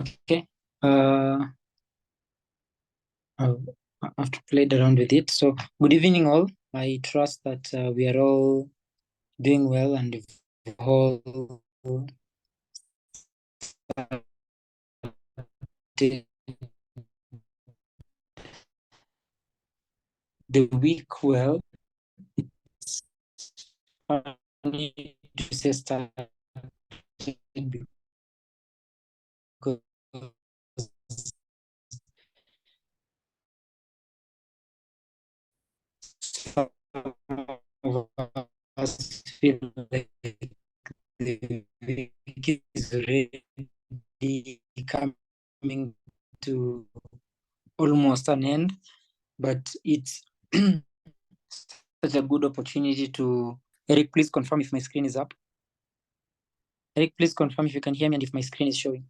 Okay. I've played around with it. So good evening all. I trust that we are all doing well and all the week well. It's funny to say start because some of us feel like the week is already coming to almost an end, but it's such a good opportunity to... Eric, please confirm if my screen is up. Eric, please confirm if you can hear me and if my screen is showing.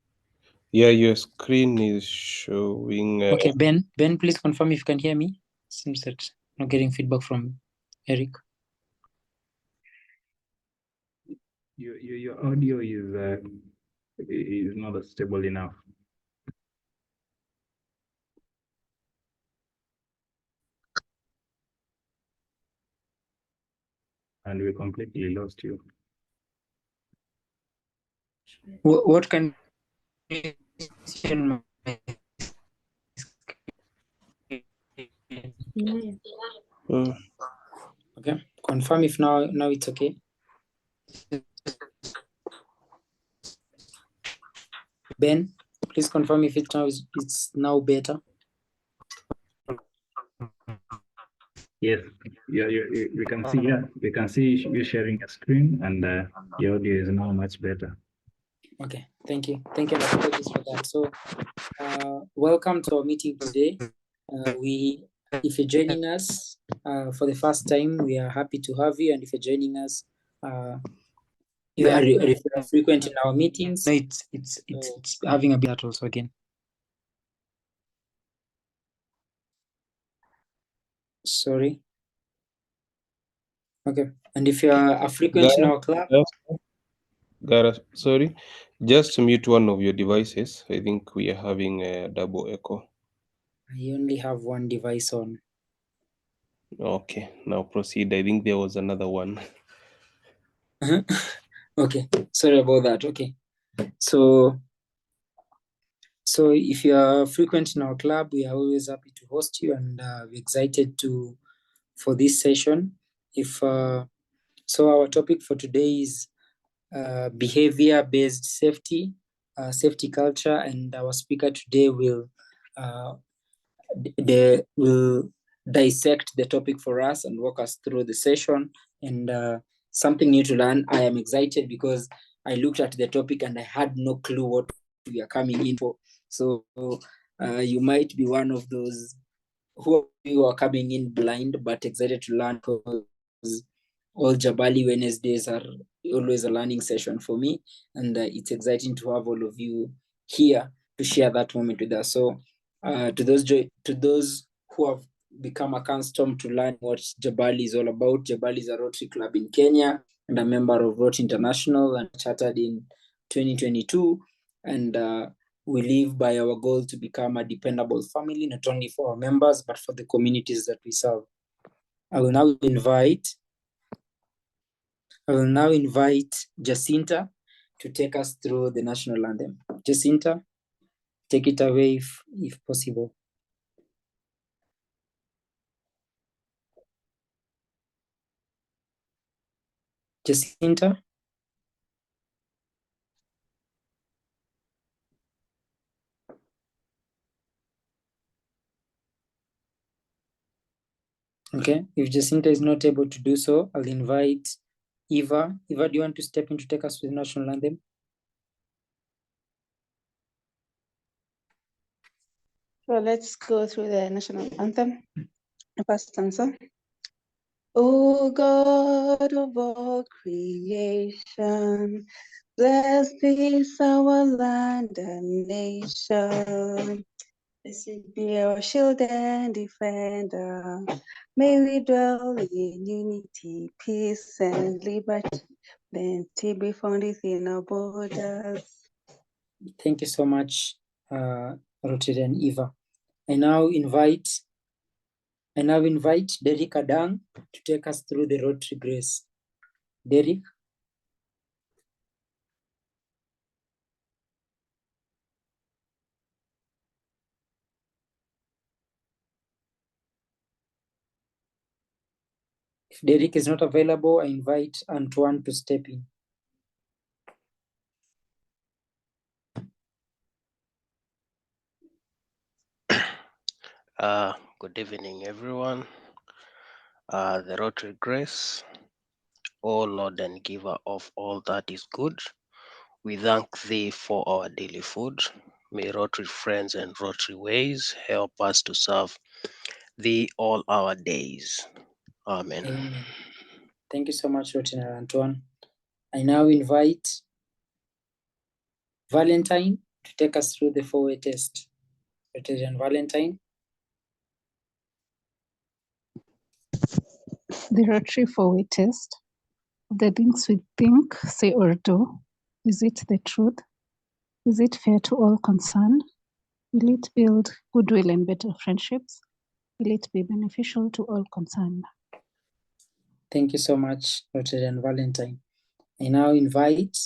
Yeah, your screen is showing. Okay, Ben, please confirm if you can hear me. Seems that I'm not getting feedback from Eric. Your audio is not stable enough. And we completely lost you. What can you see on my screen? Okay, confirm if now it's okay. Ben, please confirm if it's now better. Yes, we can see. Yeah, we can see you sharing a screen, and your audio is now much better. Okay, thank you. Thank you, apologies for that. So, welcome to our meeting today. If you're joining us for the first time, we are happy to have you. And if you're joining us, if you are frequent in our meetings, it's having a bit that also again. Sorry. Okay, and if you are a frequent in our club, sorry, just mute one of your devices. I think we are having a double echo. I only have one device on. Okay, now proceed. I think there was another one. Okay, sorry about that. Okay, so if you are frequent in our club, we are always happy to host you, and we're excited for this session. So our topic for today is behavior-based safety, safety culture, and our speaker today will dissect the topic for us and walk us through the session, and something new to learn. I am excited because I looked at the topic and I had no clue what we are coming in for. So you might be one of those who are coming in blind but excited to learn, because all Jabali Wednesdays are always a learning session for me, and it's exciting to have all of you here to share that moment with us. So to those who have become accustomed to learn what Jabali is all about, Jabali is a Rotary club in Kenya and a member of Rotary International and chartered in 2022, and we live by our goal to become a dependable family, not only for our members, but for the communities that we serve. I will now invite Jacinta to take us through the national anthem. Jacinta, take it away if possible. Jacinta? Okay, if Jacinta is not able to do so, I'll invite Eva. Eva, do you want to step in to take us through the national anthem? So let's go through the national anthem. The first stanza. O God of all creation, bless this our land and nation. Blessed be our shield and defender. May we dwell in unity, peace, and liberty. Plenty be found within our borders. Thank you so much, Rotarian Eva. I now invite Derek Adang to take us through the Rotary Grace. Derek. If Derek is not available, I invite Antoine to step in. Good evening, everyone. The Rotary Grace, O Lord and giver of all that is good, we thank thee for our daily food. May Rotary friends and Rotary ways help us to serve thee all our days. Amen. Amen. Thank you so much, Lieutenant Antoine. I now invite Valentine to take us through the 4-way test. Rotarian Valentine. The Rotary 4-way test. The things we think, say, or do. Is it the truth? Is it fair to all concerned? Will it build goodwill and better friendships? Will it be beneficial to all concerned? Thank you so much, Rotarian Valentine. I now invite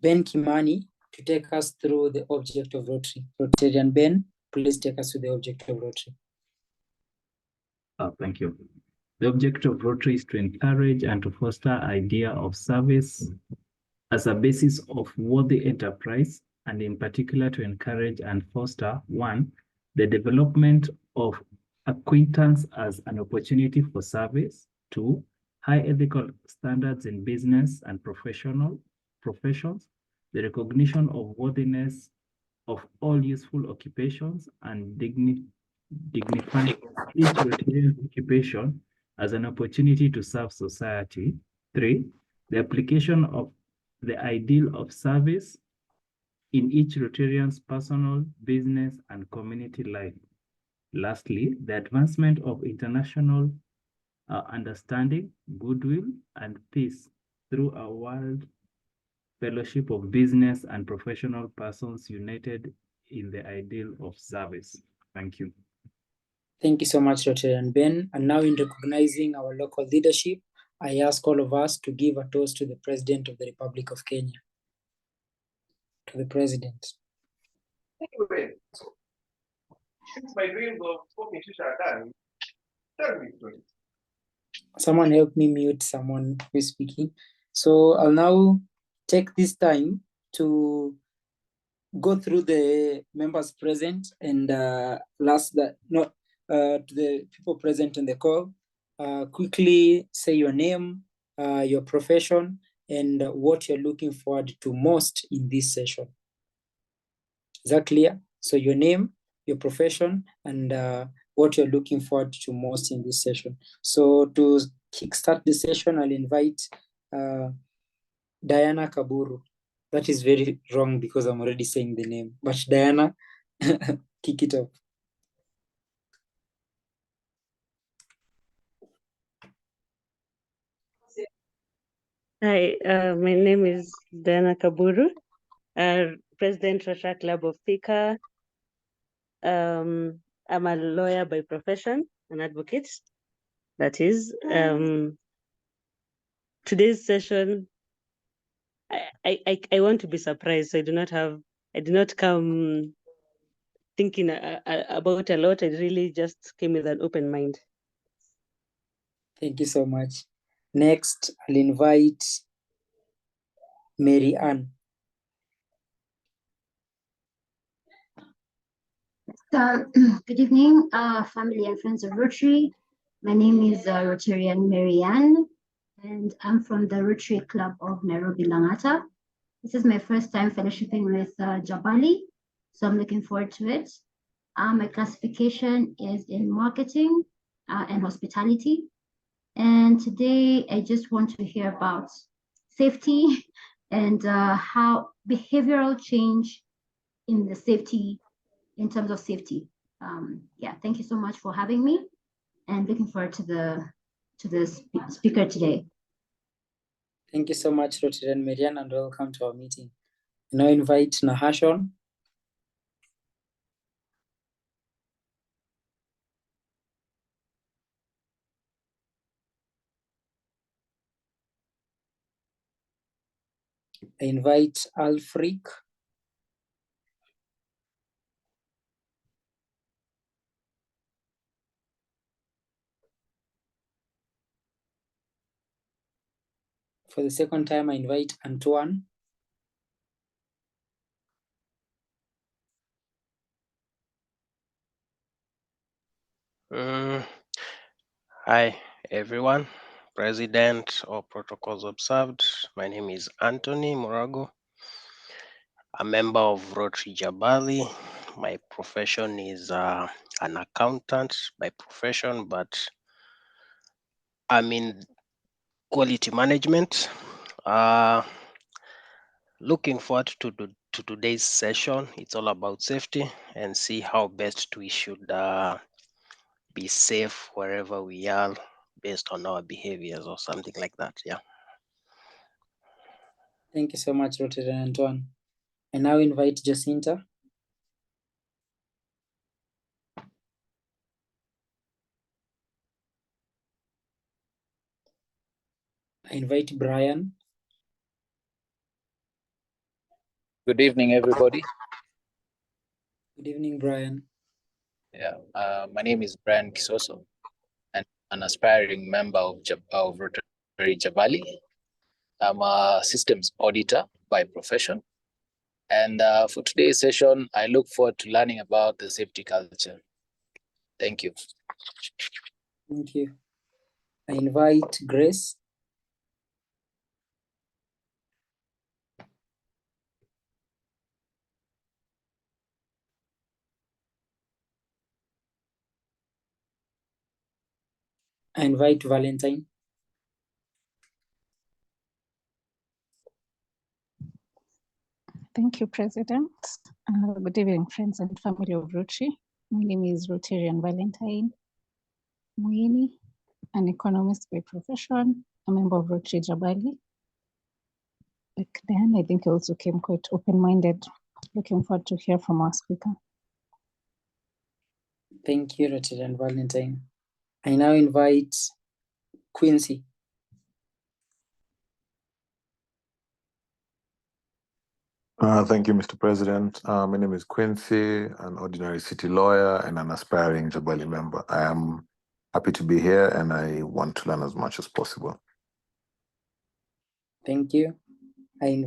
Ben Kimani to take us through the object of Rotary. Rotarian Ben, please take us to the object of Rotary. Thank you. The object of Rotary is to encourage and to foster idea of service as a basis of worthy enterprise, and in particular to encourage and foster, 1, the development of acquaintance as an opportunity for service, 2, high ethical standards in business and professions, the recognition of worthiness of all useful occupations, and dignifying each Rotarian occupation as an opportunity to serve society. 3, the application of the ideal of service in each Rotarian's personal, business, and community life. Lastly, the advancement of international understanding, goodwill, and peace through a world fellowship of business and professional persons united in the ideal of service. Thank you. Thank you so much, Rotarian Ben. And now, in recognizing our local leadership, I ask all of us to give a toast to the President of the Republic of Kenya. To the President. Anyway, since my dreams of smoking shisha are done, tell me stories. Someone help me mute someone who is speaking. So I'll now take this time to go through the members present and to the people present on the call. Quickly say your name, your profession, and what you're looking forward to most in this session. Is that clear? So your name, your profession, and what you're looking forward to most in this session. So to kickstart the session, I'll invite Diana Kaburu. That is very wrong because I'm already saying the name. But Diana, kick it off. Hi, my name is Diana Kaburu, President Rotary Club of Thika. I'm a lawyer by profession, an advocate. That is, today's session, I want to be surprised. So I did not come thinking about a lot. I really just came with an open mind. Thank you so much. Next, I'll invite Mary Ann. Good evening, family and friends of Rotary. My name is Rotarian Mary Ann, and I'm from the Rotary Club of Nairobi, Langata. This is my first time fellowshipping with Jabali, so I'm looking forward to it. My classification is in marketing and hospitality. And today I just want to hear about safety and how behavioral change in the safety, in terms of safety. Yeah, thank you so much for having me, and looking forward to the speaker today. Thank you so much, Rotary and Marianne, and welcome to our meeting. I now invite Nahashon. I invite Alfric. For the second time, I invite Antoine. Hi, everyone. President or protocols observed. My name is Anthony Morago, a member of Rotary Jabali. My profession is an accountant by profession, but I'm in quality management. Looking forward to today's session. It's all about safety and see how best we should be safe wherever we are based on our behaviors or something like that. Yeah. Thank you so much, Rotary and Antoine. I now invite Jacinta. I invite Brian. Good evening, everybody. Good evening, Brian. Yeah, my name is Brian Kisoso, and an aspiring member of Rotary Jabali. I'm a systems auditor by profession. And for today's session, I look forward to learning about the safety culture. Thank you. Thank you. I invite Grace. I invite Valentine. Thank you, President. Good evening, friends and family of Rotary. My name is Rotarian Valentine Muini, an economist by profession, a member of Rotary Jabali. Like Dan, I think I also came quite open-minded. Looking forward to hear from our speaker. Thank you, Rotarian Valentine. I now invite Quincy. Thank you, Mr. President. My name is Quincy, an ordinary city lawyer and an aspiring Jabali member. I am happy to be here and I want to learn as much as possible. Thank you. I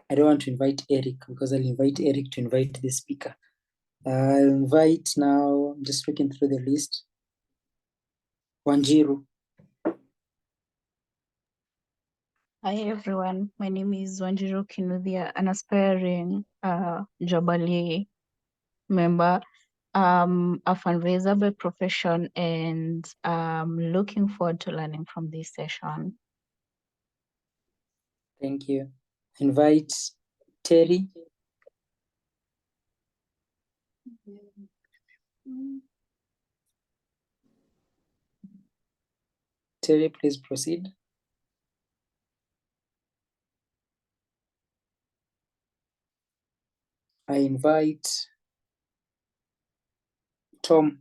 don't want to invite Eric because I'll invite Eric to invite the speaker. I'll invite now, I'm just looking through the list. Wanjiru. Hi everyone, my name is Wanjiru Kinuthia, an aspiring Jabali member, a fundraiser by profession, and looking forward to learning from this session. Thank you. Invite Terry. Terry, please proceed. I invite Tom.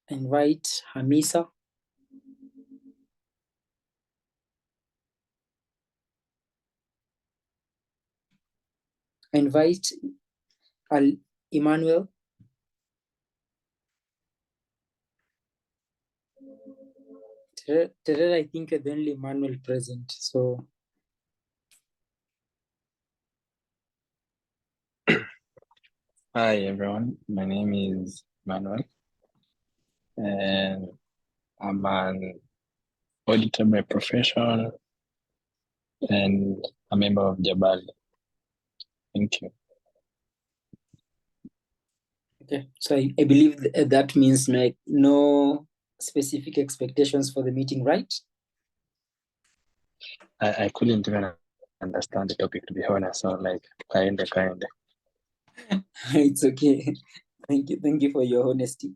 I invite Hamisa. I invite Emmanuel. Today, I think you're the only Emmanuel present, so. Hi everyone, my name is Manuel and I'm an auditor by profession and a member of Jabali. Thank you. Okay, so I believe that means no specific expectations for the meeting, right? I couldn't even understand the topic, to be honest, so like kind of. It's okay. Thank you for your honesty.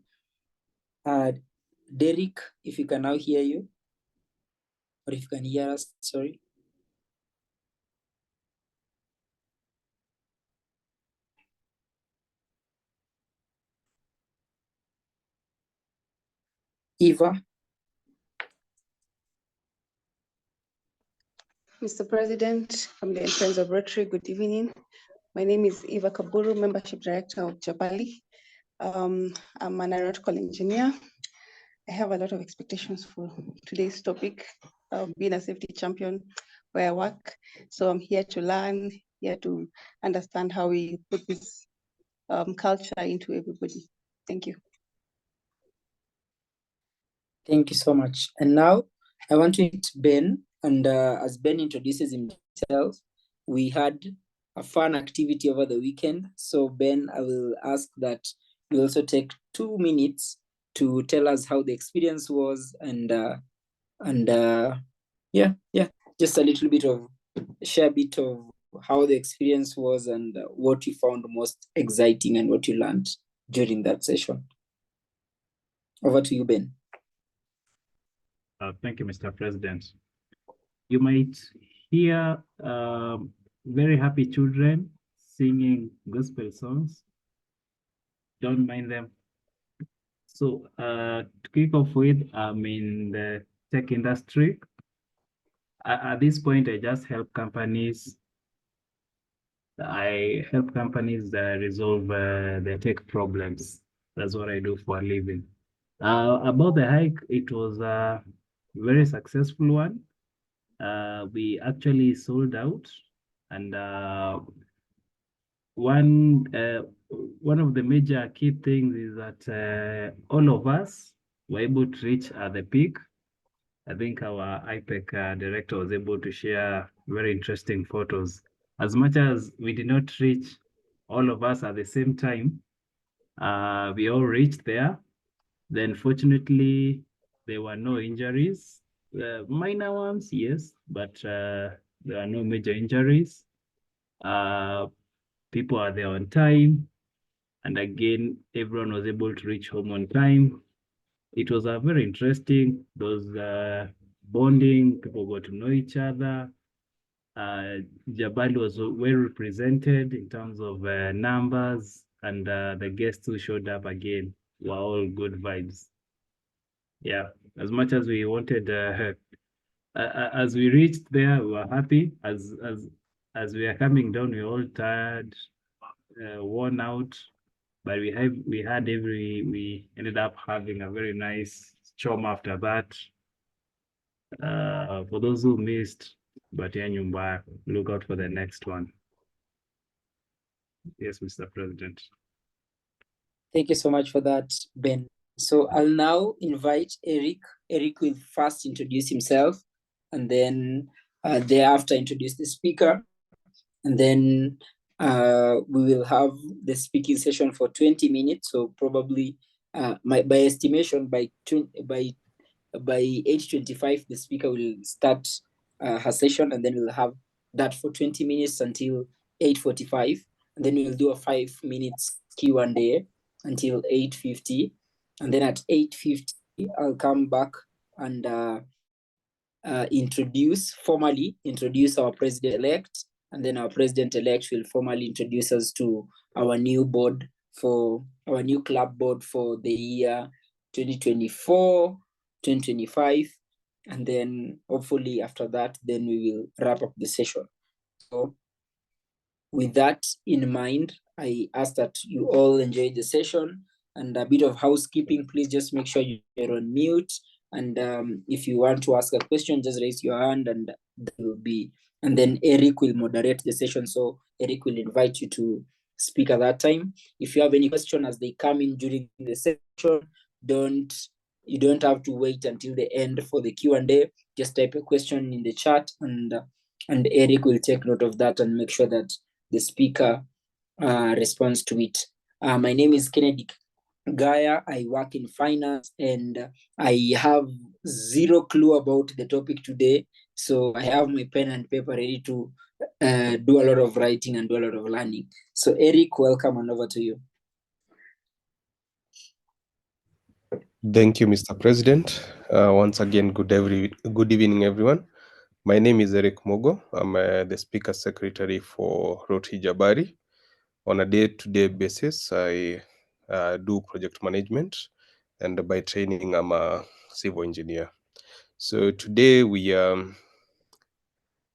Derek, if you can now hear you, or if you can hear us, sorry. Eva. Mr. President, family and friends of Rotary, good evening. My name is Eva Kaburu, Membership Director of Jabali. I'm an aeronautical engineer. I have a lot of expectations for today's topic, being a safety champion where I work. So I'm here to learn, here to understand how we put this culture into everybody. Thank you. Thank you so much. And now I want to meet Ben, and as Ben introduces himself, we had a fun activity over the weekend. So Ben, I will ask that you also take 2 minutes to tell us how the experience was, and just a little bit of share a bit of how the experience was and what you found most exciting and what you learned during that session. Over to you, Ben. Thank you, Mr. President. You might hear very happy children singing gospel songs. Don't mind them. So to kick off with, I'm in the tech industry. At this point, I just help companies. I help companies resolve their tech problems. That's what I do for a living. About the hike, it was a very successful one. We actually sold out, and one of the major key things is that all of us were able to reach the peak. I think our IPEC director was able to share very interesting photos. As much as we did not reach all of us at the same time, we all reached there. Then fortunately, there were no injuries. Minor ones, yes, but there are no major injuries. People are there on time. And again, everyone was able to reach home on time. It was very interesting. Those bonding, people got to know each other. Jabali was well represented in terms of numbers, and the guests who showed up again were all good vibes. Yeah, as much as we wanted, as we reached there, we were happy. As we are coming down, we were all tired, worn out, but we ended up having a very nice chom after that. For those who missed, but yeah, look out for the next one. Yes, Mr. President. Thank you so much for that, Ben. So I'll now invite Eric. Eric will first introduce himself, and then thereafter introduce the speaker. And then we will have the speaking session for 20 minutes. So probably by estimation, by 8:25, the speaker will start her session, and then we'll have that for 20 minutes until 8:45. And then we'll do a 5 minutes Q&A until 8:50. And then at 8:50, I'll come back and formally introduce our president-elect, and then our president-elect will formally introduce us to our new board, for our new club board for the year 2024, 2025, and then hopefully after that, then we will wrap up the session. So with that in mind, I ask that you all enjoy the session, and a bit of housekeeping. Please just make sure you're on mute, and if you want to ask a question, just raise your hand, and that will be, and then Eric will moderate the session. So Eric will invite you to speak at that time. If you have any question as they come in during the session, you don't have to wait until the end for the Q&A. Just type a question in the chat, and Eric will take note of that and make sure that the speaker responds to it. My name is Kennedy Gaia. I work in finance, and I have zero clue about the topic today. So I have my pen and paper ready to do a lot of writing and do a lot of learning. So Eric, welcome, and over to you. Thank you, Mr. President. Once again, good evening, everyone. My name is Eric Mogo. I'm the Speaker Secretary for Rotary Jabali. On a day-to-day basis, I do project management, and by training, I'm a civil engineer. So today we are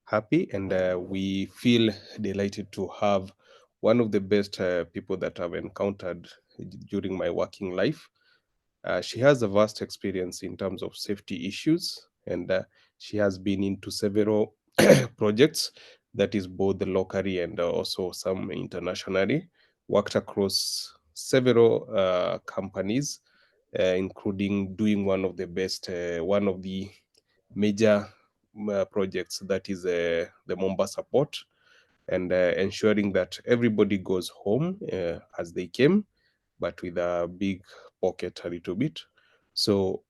happy and we feel delighted to have one of the best people that I've encountered during my working life. She has a vast experience in terms of safety issues, and she has been into several projects, that is both locally and also some internationally, worked across several companies, including doing one of the major projects, that is the Mombasa port, and ensuring that everybody goes home as they came, but with a big pocket a little bit. So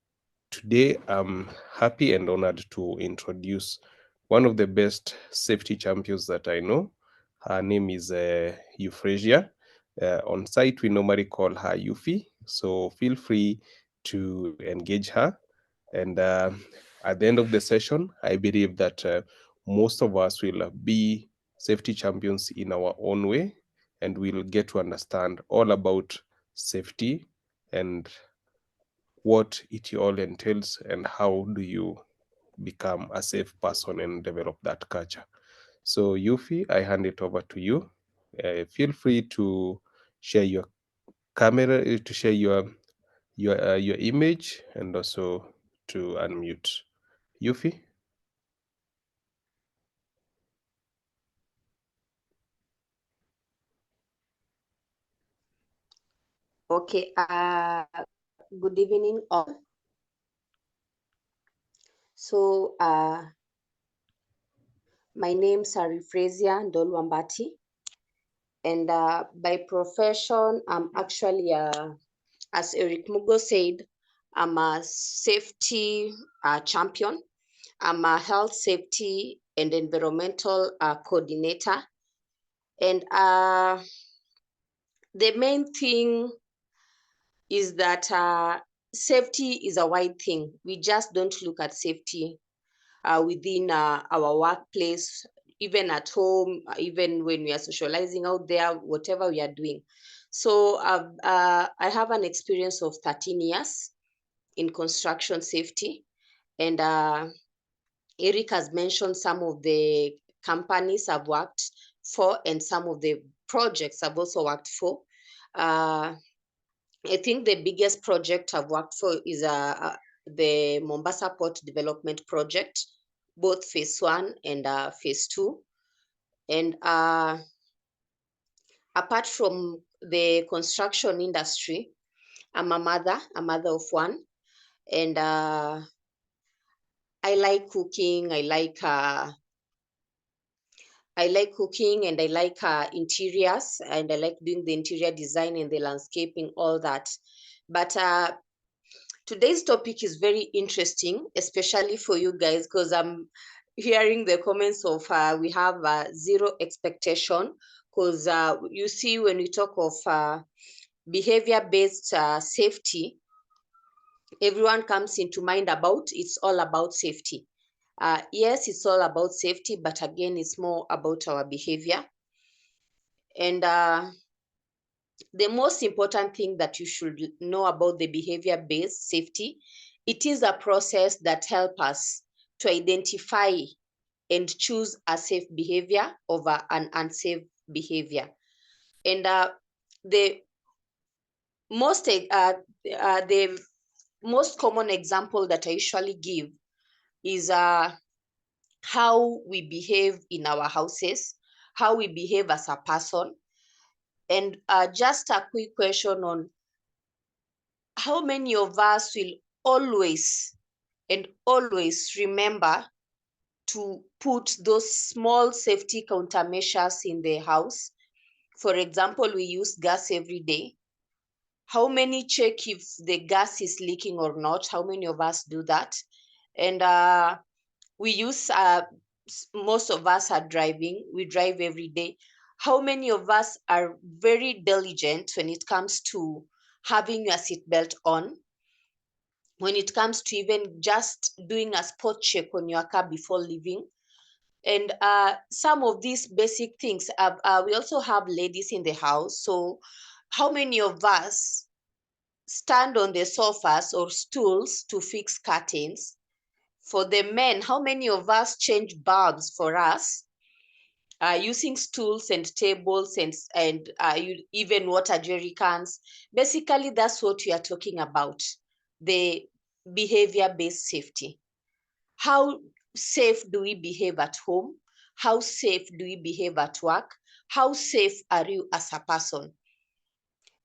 today I'm happy and honored to introduce one of the best safety champions that I know. Her name is Eufrasier. On site, we normally call her Eufy. So feel free to engage her. And at the end of the session, I believe that most of us will be safety champions in our own way, and we'll get to understand all about safety and what it all entails, and how do you become a safe person and develop that culture. So Yufi, I hand it over to you. Feel free to share your camera, to share your image, and also to unmute. Yufi. Okay, good evening all. So my name is Eufraiser Mbati, and by profession, I'm actually, as Eric Mugo said, I'm a safety champion. I'm a health, safety, and environmental coordinator. And the main thing is that safety is a wide thing. We just don't look at safety within our workplace, even at home, even when we are socializing out there, whatever we are doing. So I have an experience of 13 years in construction safety. And Eric has mentioned some of the companies I've worked for and some of the projects I've also worked for. I think the biggest project I've worked for is the Mombasa Port Development Project, both phase 1 and phase 2. And apart from the construction industry, I'm a mother of one. And I like cooking. I like cooking, and I like interiors, and I like doing the interior design and the landscaping, all that. But today's topic is very interesting, especially for you guys, because I'm hearing the comments of we have zero expectation, because you see, when we talk of behavior-based safety, everyone comes into mind about it's all about safety. Yes, it's all about safety, but again, it's more about our behavior. And the most important thing that you should know about the behavior-based safety, it is a process that helps us to identify and choose a safe behavior over an unsafe behavior. And the most common example that I usually give is how we behave in our houses, how we behave as a person. And just a quick question on how many of us will always remember to put those small safety countermeasures in the house. For example, we use gas every day. How many check if the gas is leaking or not? How many of us do that? And we use, most of us are driving, we drive every day. How many of us are very diligent when it comes to having your seatbelt on? When it comes to even just doing a spot check on your car before leaving? And some of these basic things, we also have ladies in the house. So how many of us stand on the sofas or stools to fix curtains? For the men, how many of us change bulbs for us using stools and tables and even water jerry cans? Basically, that's what we are talking about, the behavior-based safety. How safe do we behave at home? How safe do we behave at work? How safe are you as a person?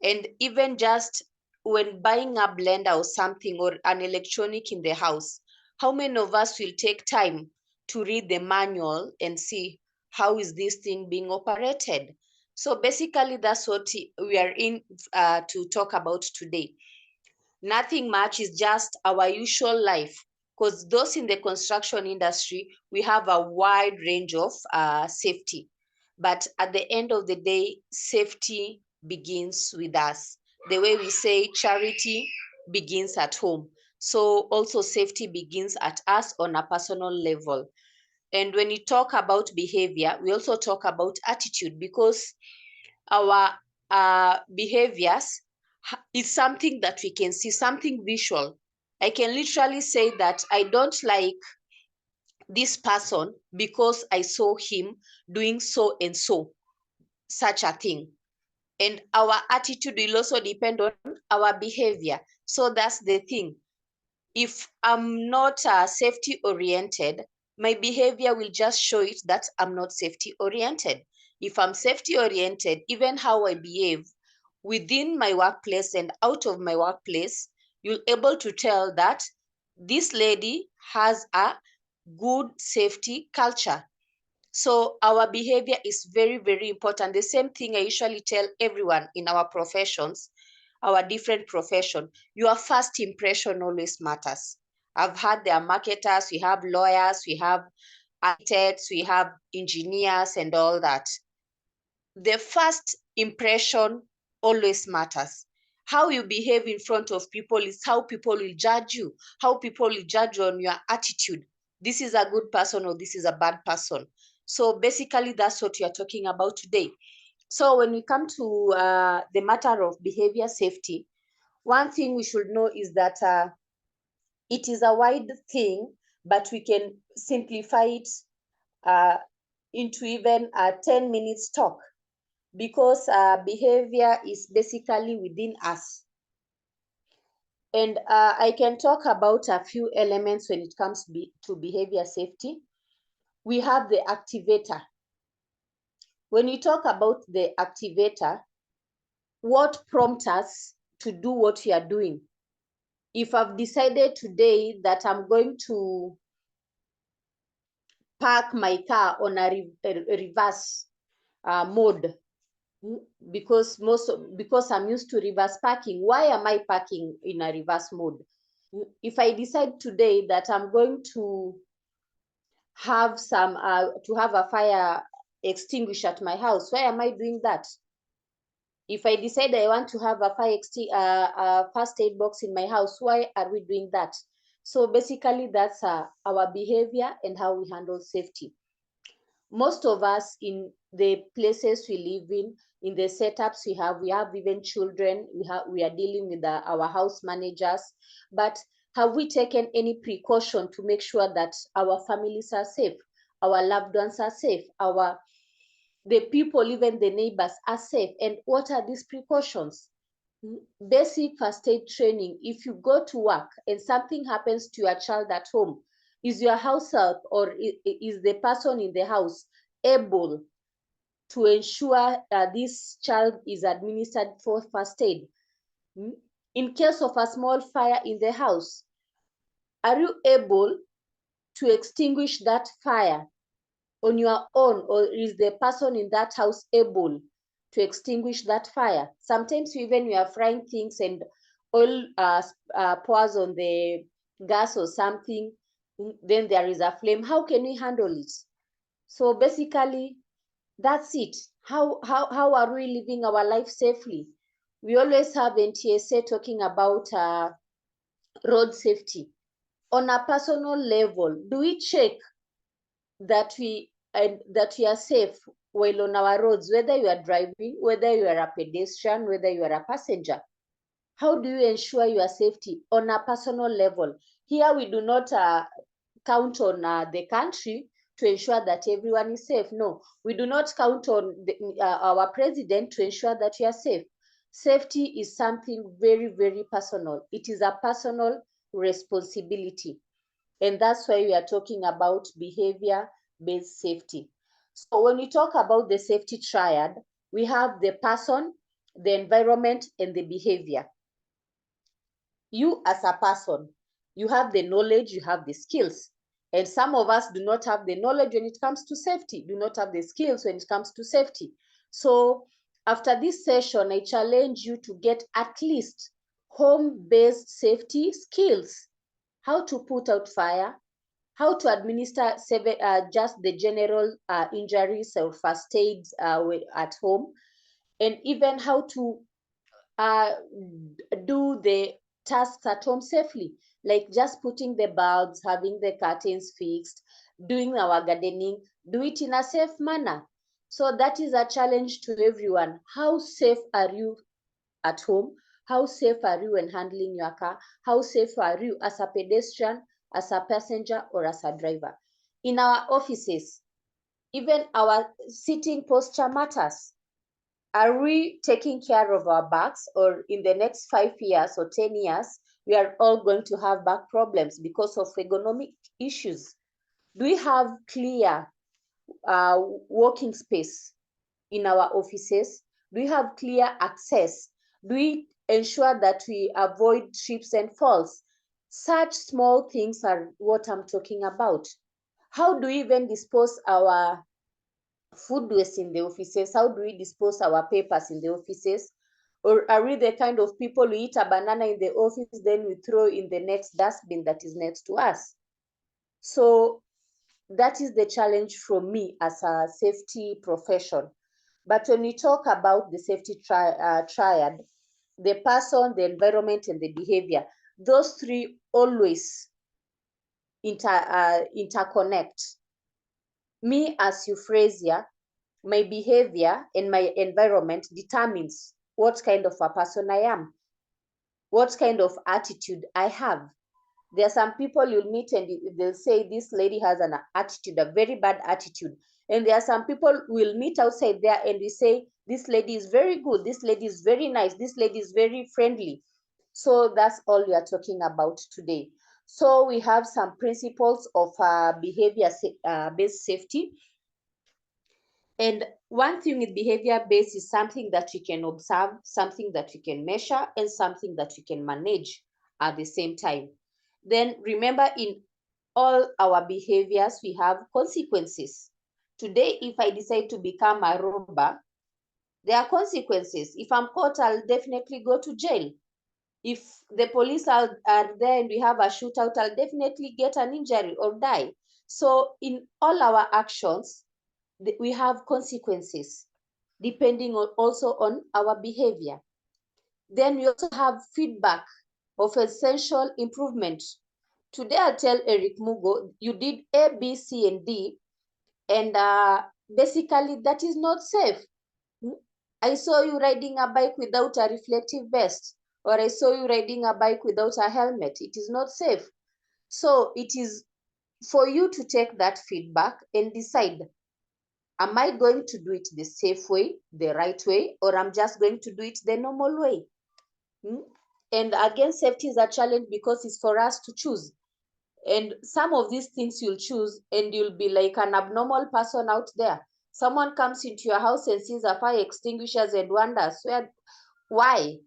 And even just when buying a blender or something or an electronic in the house, how many of us will take time to read the manual and see how is this thing being operated? So basically, that's what we are in to talk about today. Nothing much, is just our usual life, because those in the construction industry, we have a wide range of safety. But at the end of the day, safety begins with us. The way we say charity begins at home. So also safety begins at us on a personal level. And when you talk about behavior, we also talk about attitude, because our behaviors is something that we can see, something visual. I can literally say that I don't like this person because I saw him doing so and so, such a thing. And our attitude will also depend on our behavior. So that's the thing. If I'm not safety oriented, my behavior will just show it that I'm not safety oriented. If I'm safety oriented, even how I behave within my workplace and out of my workplace, you'll able to tell that this lady has a good safety culture. So our behavior is very, very important. The same thing I usually tell everyone in our professions, our different profession. Your first impression always matters. I've had their marketers, we have lawyers, we have architects, we have engineers and all that. The first impression always matters. How you behave in front of people is how people will judge you, how people will judge on your attitude. This is a good person or this is a bad person. So basically, that's what we are talking about today. So when we come to the matter of behavior safety, one thing we should know is that it is a wide thing, but we can simplify it into even a 10 minutes talk, because behavior is basically within us. And I can talk about a few elements when it comes to behavior safety. We have the activator. When we talk about the activator, what prompts us to do what we are doing? If I've decided today that I'm going to park my car on a reverse mode, because I'm used to reverse parking, why am I parking in a reverse mode? If I decide today that I'm going to have a fire extinguisher at my house, why am I doing that? If I decide I want to have a first aid box in my house, why are we doing that? So basically, that's our behavior and how we handle safety. Most of us in the places we live in the setups we have even children, we are dealing with our house managers, but have we taken any precaution to make sure that our families are safe, our loved ones are safe, the people, even the neighbors are safe? And what are these precautions? Basic first aid training. If you go to work and something happens to your child at home, is your house help or is the person in the house able to ensure this child is administered for first aid? In case of a small fire in the house, are you able to extinguish that fire on your own, or is the person in that house able to extinguish that fire. Sometimes even we are frying things and oil pours on the gas or something, then there is a flame. How can we handle it? So basically, that's it. How are we living our life safely? We always have NTSA talking about road safety. On a personal level, do we check that we are safe while on our roads, whether you are driving, whether you are a pedestrian, whether you are a passenger? How do you ensure your safety on a personal level? Here we do not count on the country to ensure that everyone is safe. No, we do not count on our president to ensure that we are safe. Safety is something very, very personal. It is a personal responsibility. And that's why we are talking about behavior-based safety. So when we talk about the safety triad, we have the person, the environment, and the behavior. You as a person, you have the knowledge, you have the skills. And some of us do not have the knowledge when it comes to safety, do not have the skills when it comes to safety. So after this session, I challenge you to get at least home-based safety skills. How to put out fire, how to administer just the general injuries or first aid at home, and even how to do the tasks at home safely, like just putting the bulbs, having the curtains fixed, doing our gardening, do it in a safe manner. So that is a challenge to everyone. How safe are you at home? How safe are you when handling your car? How safe are you as a pedestrian, as a passenger, or as a driver? In our offices, even our sitting posture matters. Are we taking care of our backs, or in the next 5 years or 10 years, we are all going to have back problems because of ergonomic issues? Do we have clear working space in our offices? Do we have clear access? Do we ensure that we avoid trips and falls? Such small things are what I'm talking about. How do we even dispose our food waste in the offices? How do we dispose our papers in the offices? Or are we the kind of people who eat a banana in the office, then we throw in the next dustbin that is next to us? So that is the challenge from me as a safety profession. But when we talk about the safety triad, the person, the environment, and the behavior, those three always interconnect. Me as Eufrasier, my behavior and my environment determines what kind of a person I am, what kind of attitude I have. There are some people you'll meet and they'll say, this lady has an attitude, a very bad attitude. And there are some people we'll meet outside there and we say, this lady is very good, this lady is very nice, this lady is very friendly. So that's all we are talking about today. So we have some principles of behavior-based safety. And one thing with behavior-based is something that we can observe, something that we can measure, and something that we can manage at the same time. Then remember, in all our behaviors, we have consequences. Today, if I decide to become a robber, there are consequences. If I'm caught, I'll definitely go to jail. If the police are there and we have a shootout, I'll definitely get an injury or die. So in all our actions, we have consequences depending on also on our behavior. Then we also have feedback of essential improvement. Today I'll tell Eric Mugo, you did A, B, C, and D, and basically that is not safe. I saw you riding a bike without a reflective vest, or I saw you riding a bike without a helmet. It is not safe. So it is for you to take that feedback and decide, am I going to do it the safe way, the right way, or I'm just going to do it the normal way? And again, safety is a challenge because it's for us to choose. And some of these things you'll choose and you'll be like an abnormal person out there. Someone comes into your house and sees a fire extinguishers and wonders why.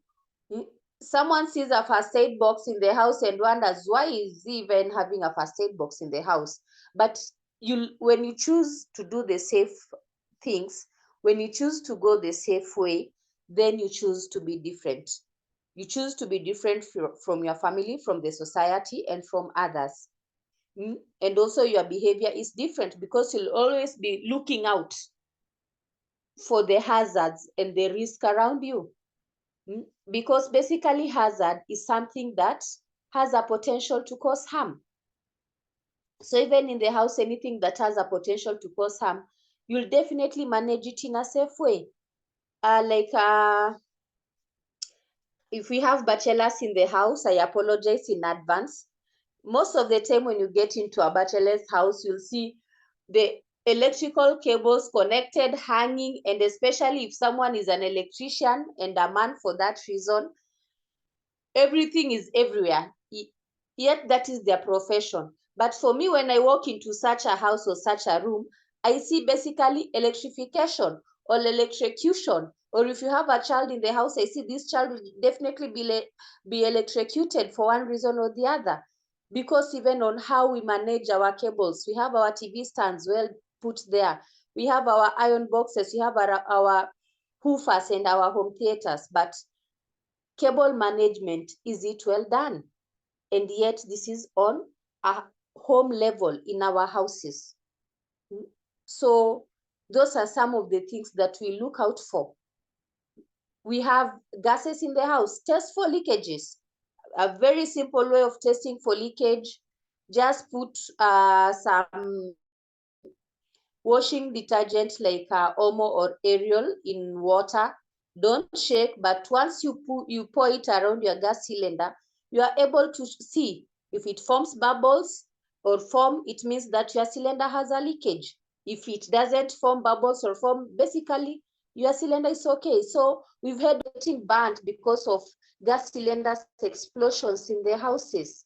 Someone sees a first aid box in the house and wonders why is he even having a first aid box in the house. But when you choose to do the safe things, When you choose to go the safe way, then you choose to be different. You choose to be different from your family, from the society, and from others. And also your behavior is different because you'll always be looking out for the hazards and the risk around you. Because basically hazard is something that has a potential to cause harm. So even in the house, anything that has a potential to cause harm, you'll definitely manage it in a safe way. If we have bachelors in the house, I apologize in advance. Most of the time when you get into a bachelor's house, you'll see the electrical cables connected, hanging, and especially if someone is an electrician and a man for that reason, everything is everywhere. Yet that is their profession. But for me, when I walk into such a house or such a room, I see basically electrification or electrocution. Or if you have a child in the house, I see this child will definitely be electrocuted for one reason or the other. Because even on how we manage our cables, we have our TV stands well put there. We have our iron boxes, we have our hoofers and our home theaters. But cable management, is it well done? And yet this is on a home level in our houses. So those are some of the things that we look out for. We have gases in the house. Test for leakages. A very simple way of testing for leakage, just put some washing detergent like Omo or Ariel in water. Don't shake, but once you pour it around your gas cylinder, you are able to see if it forms bubbles or foam, it means that your cylinder has a leakage. If it doesn't form bubbles or foam, basically your cylinder is okay. So we've had getting burned because of gas cylinders explosions in the houses.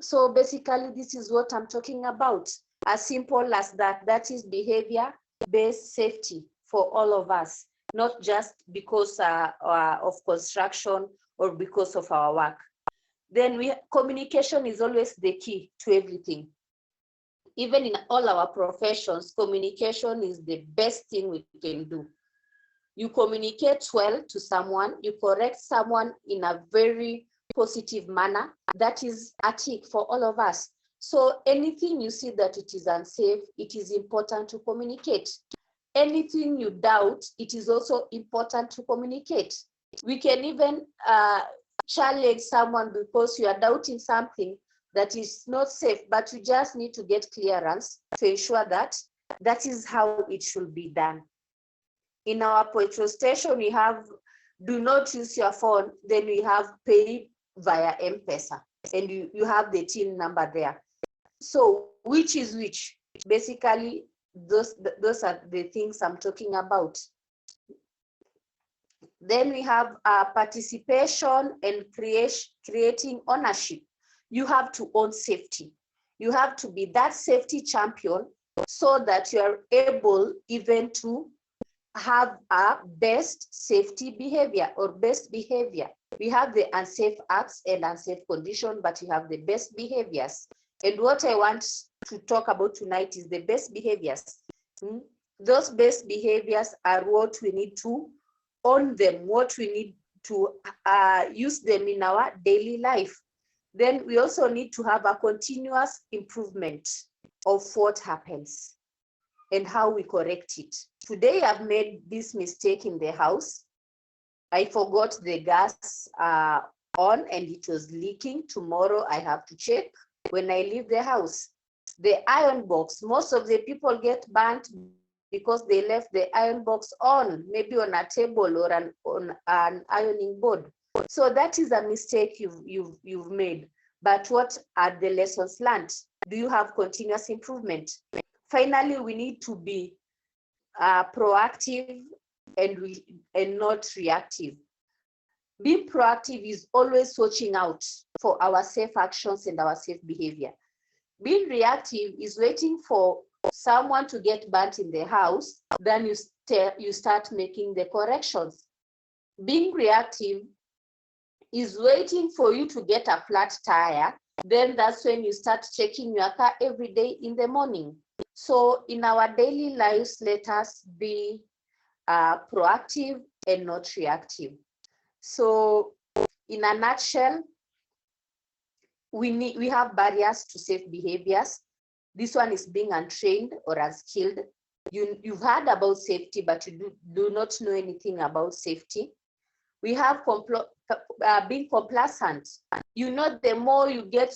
So basically this is what I'm talking about. As simple as that, that is behavior-based safety for all of us, not just because of construction or because of our work. Then communication is always the key to everything. Even in all our professions, communication is the best thing we can do. You communicate well to someone, you correct someone in a very positive manner. That is a tick for all of us. So anything you see that it is unsafe, it is important to communicate. Anything you doubt, it is also important to communicate. We can even challenge someone because you are doubting something that is not safe, but you just need to get clearance to ensure that that is how it should be done. In our petrol station, we have do not use your phone, then we have pay via M-Pesa, and you have the TIN number there. So which is which? Basically, those are the things I'm talking about. Then we have participation and creating ownership. You have to own safety. You have to be that safety champion so that you are able even to have a best safety behavior or best behavior. We have the unsafe acts and unsafe condition, but you have the best behaviors. And what I want to talk about tonight is the best behaviors. Those best behaviors are what we need to own them, what we need to use them in our daily life. Then we also need to have a continuous improvement of what happens and how we correct it. Today I've made this mistake in the house. I forgot the gas on and it was leaking. Tomorrow I have to check when I leave the house. The iron box, most of the people get burnt because they left the iron box on, maybe on a table or on an ironing board. So that is a mistake you've made. But what are the lessons learned? Do you have continuous improvement? Finally, we need to be proactive and not reactive. Being proactive is always watching out for our safe actions and our safe behavior. Being reactive is waiting for someone to get burnt in the house, then you start making the corrections. Being reactive is waiting for you to get a flat tire, then that's when you start checking your car every day in the morning. So in our daily lives, let us be proactive and not reactive. So in a nutshell, we have barriers to safe behaviors. This one is being untrained or unskilled. You've heard about safety, but you do not know anything about safety. We have being complacent. You know, the more you get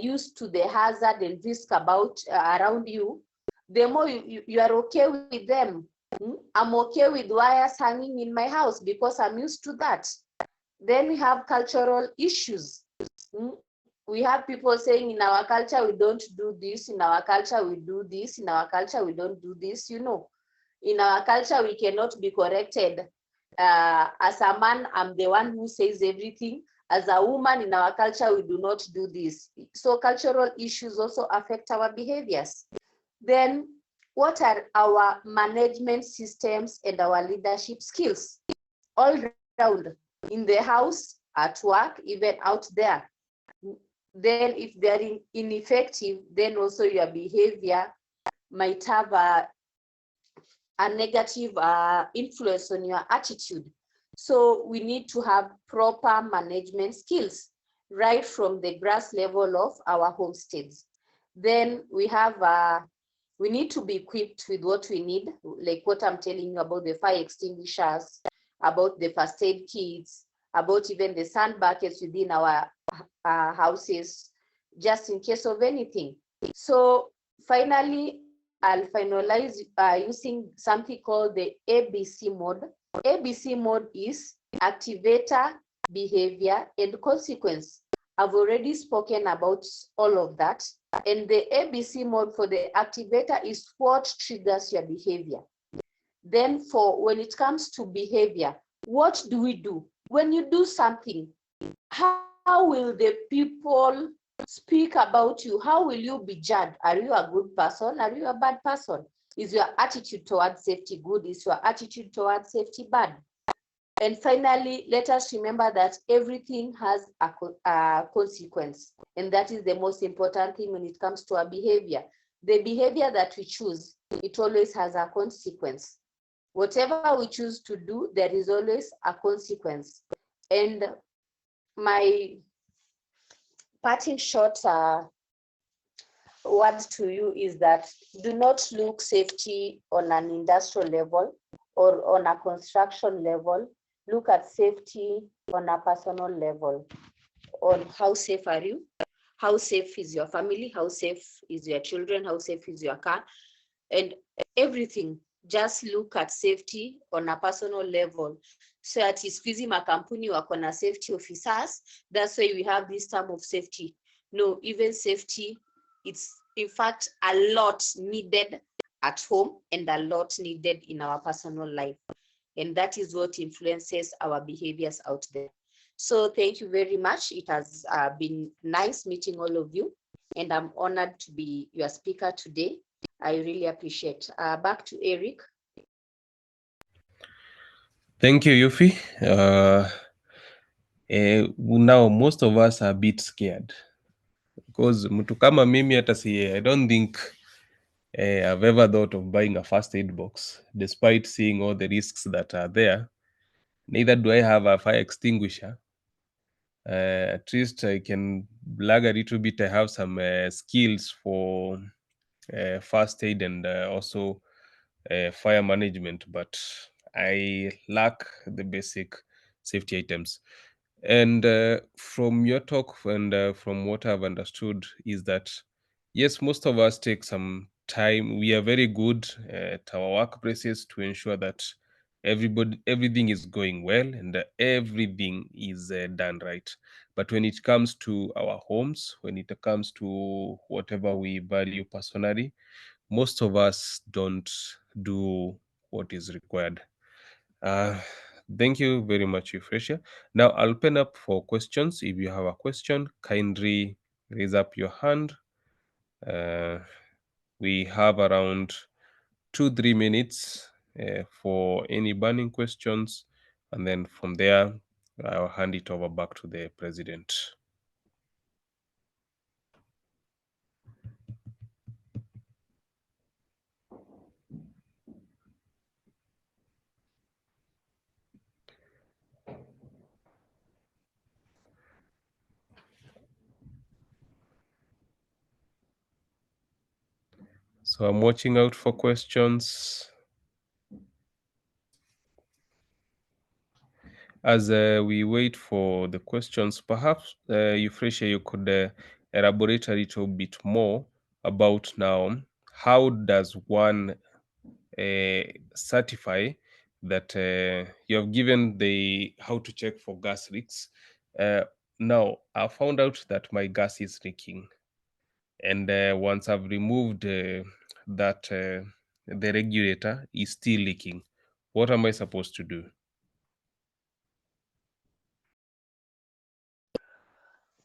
used to the hazard and risk around you, the more you are okay with them. I'm okay with wires hanging in my house because I'm used to that. Then we have cultural issues. We have people saying in our culture we don't do this, in our culture we do this, in our culture we don't do this. You know, in our culture we cannot be corrected. As a man, I'm the one who says everything. As a woman in our culture, we do not do this. So cultural issues also affect our behaviors. Then what are our management systems and our leadership skills? All round, in the house, at work, even out there. Then if they're ineffective, then also your behavior might have a negative influence on your attitude. So we need to have proper management skills right from the grass level of our homesteads. Then we have, we need to be equipped with what we need, like what I'm telling you about the fire extinguishers, about the first aid kits, about even the sand buckets within our houses, just in case of anything. So finally, I'll finalize using something called the ABC mode. ABC mode is activator, behavior, and consequence. I've already spoken about all of that. And the ABC mode for the activator is what triggers your behavior. Then for when it comes to behavior, what do we do? When you do something, how will the people speak about you? How will you be judged? Are you a good person? Are you a bad person? Is your attitude towards safety good? Is your attitude towards safety bad? And finally, let us remember that everything has a consequence. And that is the most important thing when it comes to our behavior. The behavior that we choose, it always has a consequence. Whatever we choose to do, there is always a consequence. And my parting shot word to you is that do not look safety on an industrial level or on a construction level. Look at safety on a personal level. On how safe are you? How safe is your family? How safe is your children? How safe is your car? And everything. Just look at safety on a personal level. So at Squeezy makampuni wako na safety officers. That's why we have this term of safety. No, even safety, it's in fact a lot needed at home and a lot needed in our personal life. And that is what influences our behaviors out there. So thank you very much. It has been nice meeting all of you. And I'm honored to be your speaker today. I really appreciate. Back to Eric. Thank you, Yufi. Now, most of us are a bit scared because mtu kama mimi hata I don't think I've ever thought of buying a first aid box, despite seeing all the risks that are there. Neither do I have a fire extinguisher. At least I can brag a little bit. I have some skills for first aid and also fire management, but I lack the basic safety items. And from your talk and from what I've understood is that, yes, most of us take some time. We are very good at our workplaces to ensure that everything is going well and everything is done right. But when it comes to our homes, when it comes to whatever we value personally, most of us don't do what is required. Thank you very much, Eufrasier. Now I'll open up for questions. If you have a question, kindly raise up your hand. We have around 2-3 minutes for any burning questions, and then from there, I'll hand it over back to the president. So I'm watching out for questions. As we wait for the questions, perhaps Eufrasier, you could elaborate a little bit more about now how does one certify that you have given the how to check for gas leaks. Now I found out that my gas is leaking, and once I've removed that the regulator is still leaking. What am I supposed to do?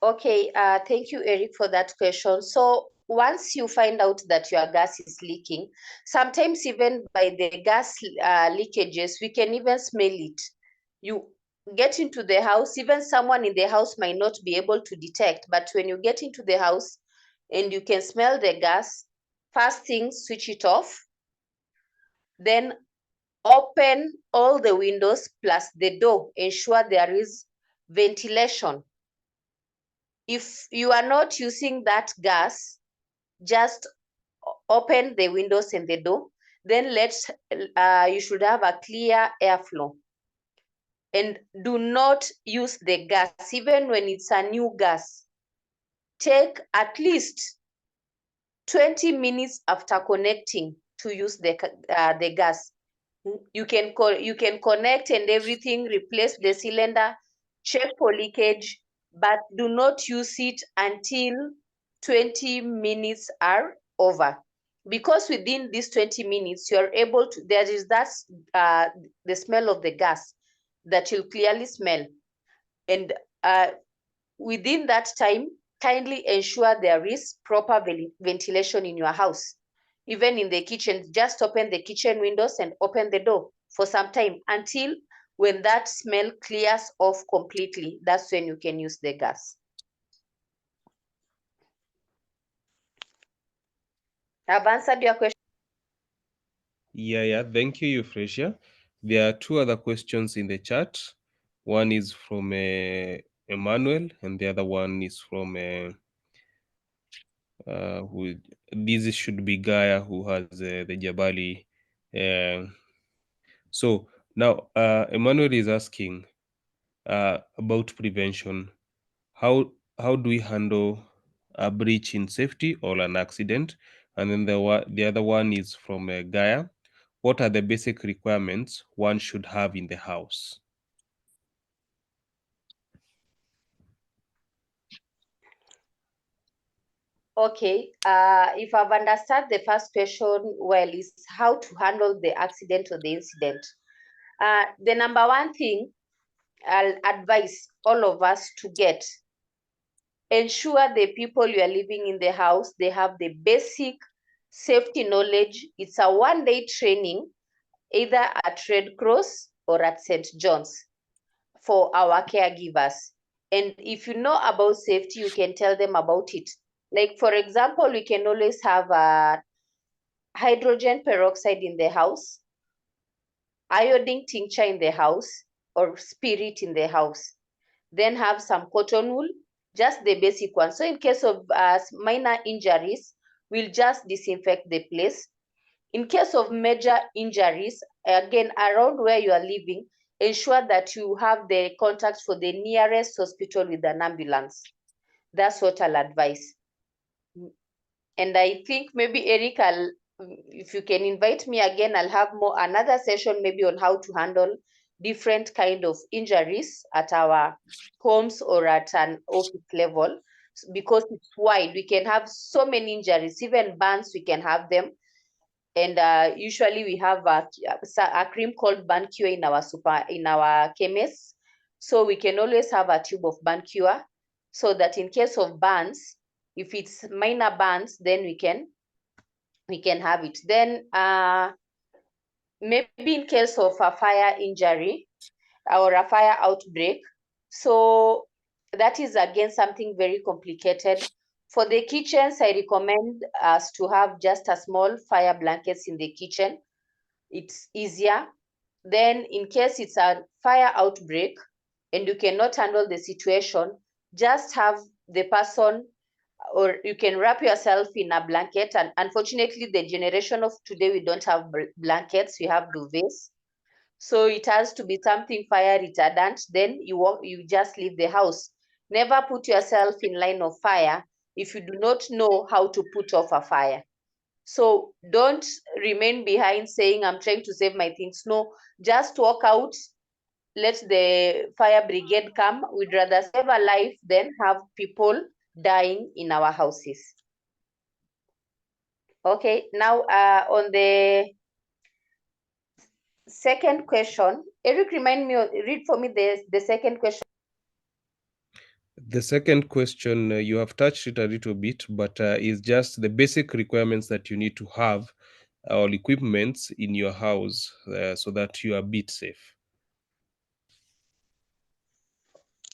Okay, thank you, Eric, for that question. So once you find out that your gas is leaking, sometimes even by the gas leakages, we can even smell it. You get into the house, even someone in the house might not be able to detect, but when you get into the house and you can smell the gas, first thing, switch it off. Then open all the windows plus the door, ensure there is ventilation. If you are not using that gas, just open the windows and the door. Then you should have a clear airflow. And do not use the gas, even when it's a new gas. Take at least 20 minutes after connecting to use the gas. You can connect and everything, replace the cylinder, check for leakage, but do not use it until 20 minutes are over. Because within these 20 minutes, you're able to, there is that, the smell of the gas that you'll clearly smell. And within that time, kindly ensure there is proper ventilation in your house. Even in the kitchen, just open the kitchen windows and open the door for some time until when that smell clears off completely. That's when you can use the gas. I've answered your question. Yeah. Thank you, Eufrasier. There are two other questions in the chat. One is from Emmanuel, and the other one is from who. This should be Gaia, who has the Jabali. So now Emmanuel is asking about prevention. How do we handle a breach in safety or an accident? And then the other one is from Gaia. What are the basic requirements one should have in the house? Okay, if I've understood the first question well, is how to handle the accident or the incident. The number one thing I'll advise all of us to get, ensure the people you are living in the house, they have the basic safety knowledge. It's a one-day training, either at Red Cross or at St. John's for our caregivers. And if you know about safety, you can tell them about it. Like, for example, we can always have a hydrogen peroxide in the house, iodine tincture in the house, or spirit in the house. Then have some cotton wool, just the basic one. So in case of minor injuries, we'll just disinfect the place. In case of major injuries, again, around where you are living, ensure that you have the contact for the nearest hospital with an ambulance. That's what I'll advise. And I think maybe Eric, if you can invite me again, I'll have another session maybe on how to handle different kind of injuries at our homes or at an office level, because it's wide. We can have so many injuries, even burns, we can have them. And usually we have a cream called burn cure in our chemists. So we can always have a tube of burn cure, so that in case of burns, if it's minor burns, then we can have it. Then maybe in case of a fire injury or a fire outbreak, so that is again something very complicated. For the kitchens, I recommend us to have just a small fire blankets in the kitchen. It's easier. Then in case it's a fire outbreak and you cannot handle the situation, just have the person or you can wrap yourself in a blanket. And unfortunately, the generation of today, we don't have blankets, we have duvets. So it has to be something fire retardant. Then you just leave the house. Never put yourself in line of fire if you do not know how to put off a fire. So don't remain behind saying, I'm trying to save my things. No, just walk out, let the fire brigade come. We'd rather save a life than have people dying in our houses. Okay, now on the second question, Eric, read for me the second question. The second question, you have touched it a little bit, but is just the basic requirements that you need to have or equipments in your house so that you are bit safe.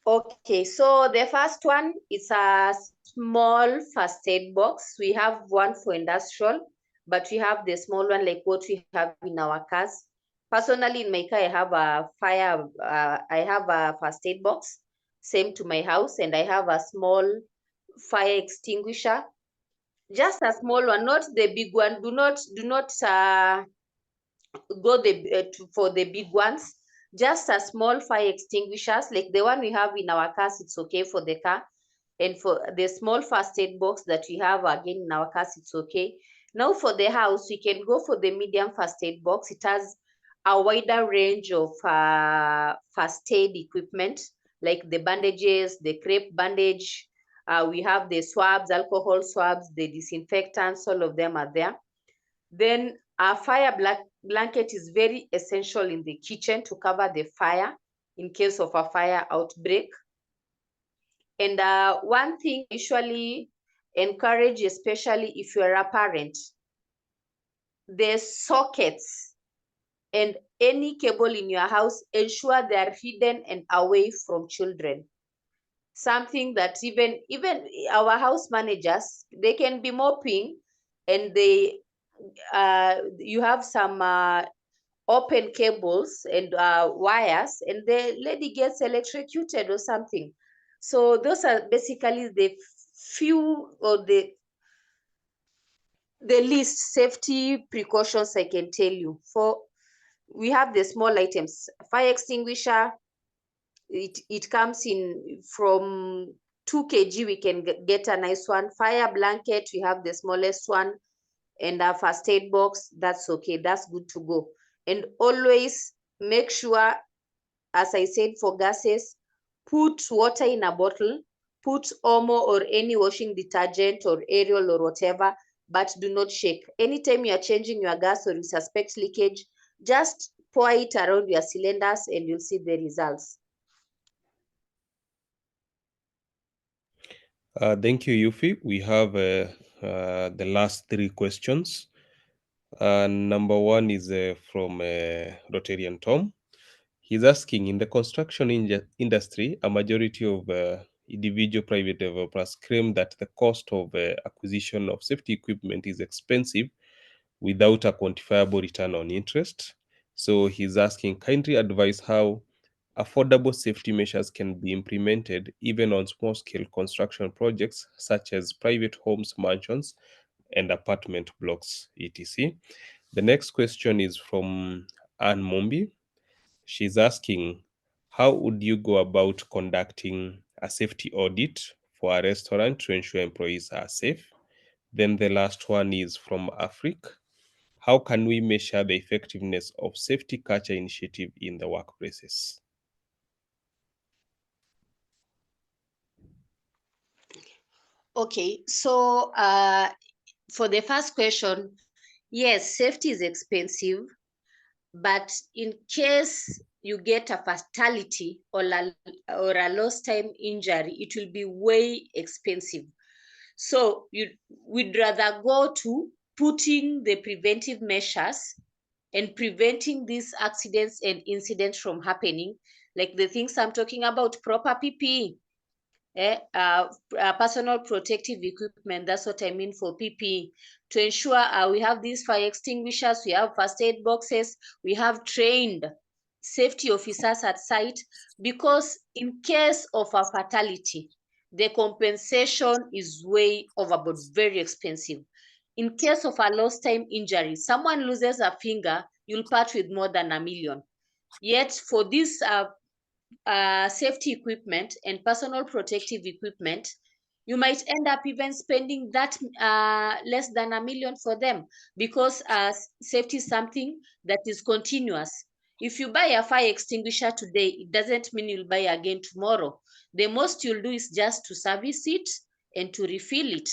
Okay, so the first one is a small first aid box. We have one for industrial, but we have the small one like what we have in our cars. Personally, in my car, I have a first aid box, same to my house, and I have a small fire extinguisher, just a small one, not the big one. Do not go for the big ones. Just a small fire extinguishers like the one we have in our cars. It's okay for the car, and for the small first aid box that we have again in our cars, it's okay. Now for the house, we can go for the medium first aid box. It has a wider range of first aid equipment like the bandages, the crepe bandage. We have the swabs, alcohol swabs, the disinfectants, all of them are there. Then a fire blanket is very essential in the kitchen to cover the fire in case of a fire outbreak. And one thing I usually encourage, especially if you're a parent, the sockets and any cable in your house, ensure they are hidden and away from children. Something that even our house managers, they can be mopping and you have some open cables and wires, and the lady gets electrocuted or something. So those are basically the few or the least safety precautions I can tell you. We have the small items, fire extinguisher. It comes in from 2 kg. We can get a nice one. Fire blanket, we have the smallest one, and a first aid box. That's okay. That's good to go. And always make sure, as I said, for gases, put water in a bottle, put Omo or any washing detergent or Ariel or whatever, but do not shake. Anytime you are changing your gas or you suspect leakage, just pour it around your cylinders and you'll see the results. Thank you, Yufi. We have the last 3 questions. Number 1 is from Rotarian Tom. He's asking, in the construction industry, a majority of individual private developers claim that the cost of acquisition of safety equipment is expensive without a quantifiable return on interest. So he's asking, kindly advise how affordable safety measures can be implemented even on small-scale construction projects such as private homes, mansions, and apartment blocks, etc. The next question is from Anne Mombi. She's asking, how would you go about conducting a safety audit for a restaurant to ensure employees are safe? Then the last one is from Africa. How can we measure the effectiveness of safety culture initiative in the workplaces? Okay, so for the first question, yes, safety is expensive, but in case you get a fatality or a lost time injury, it will be way expensive. So we'd rather go to putting the preventive measures and preventing these accidents and incidents from happening, like the things I'm talking about, proper PPE, personal protective equipment. That's what I mean for PPE, to ensure we have these fire extinguishers, we have first aid boxes, we have trained safety officers at site, because in case of a fatality, the compensation is way overboard, very expensive. In case of a lost time injury, someone loses a finger, you'll part with more than $1 million. Yet for this safety equipment and personal protective equipment, you might end up even spending that less than $1 million for them, because safety is something that is continuous. If you buy a fire extinguisher today, it doesn't mean you'll buy again tomorrow. The most you'll do is just to service it and to refill it.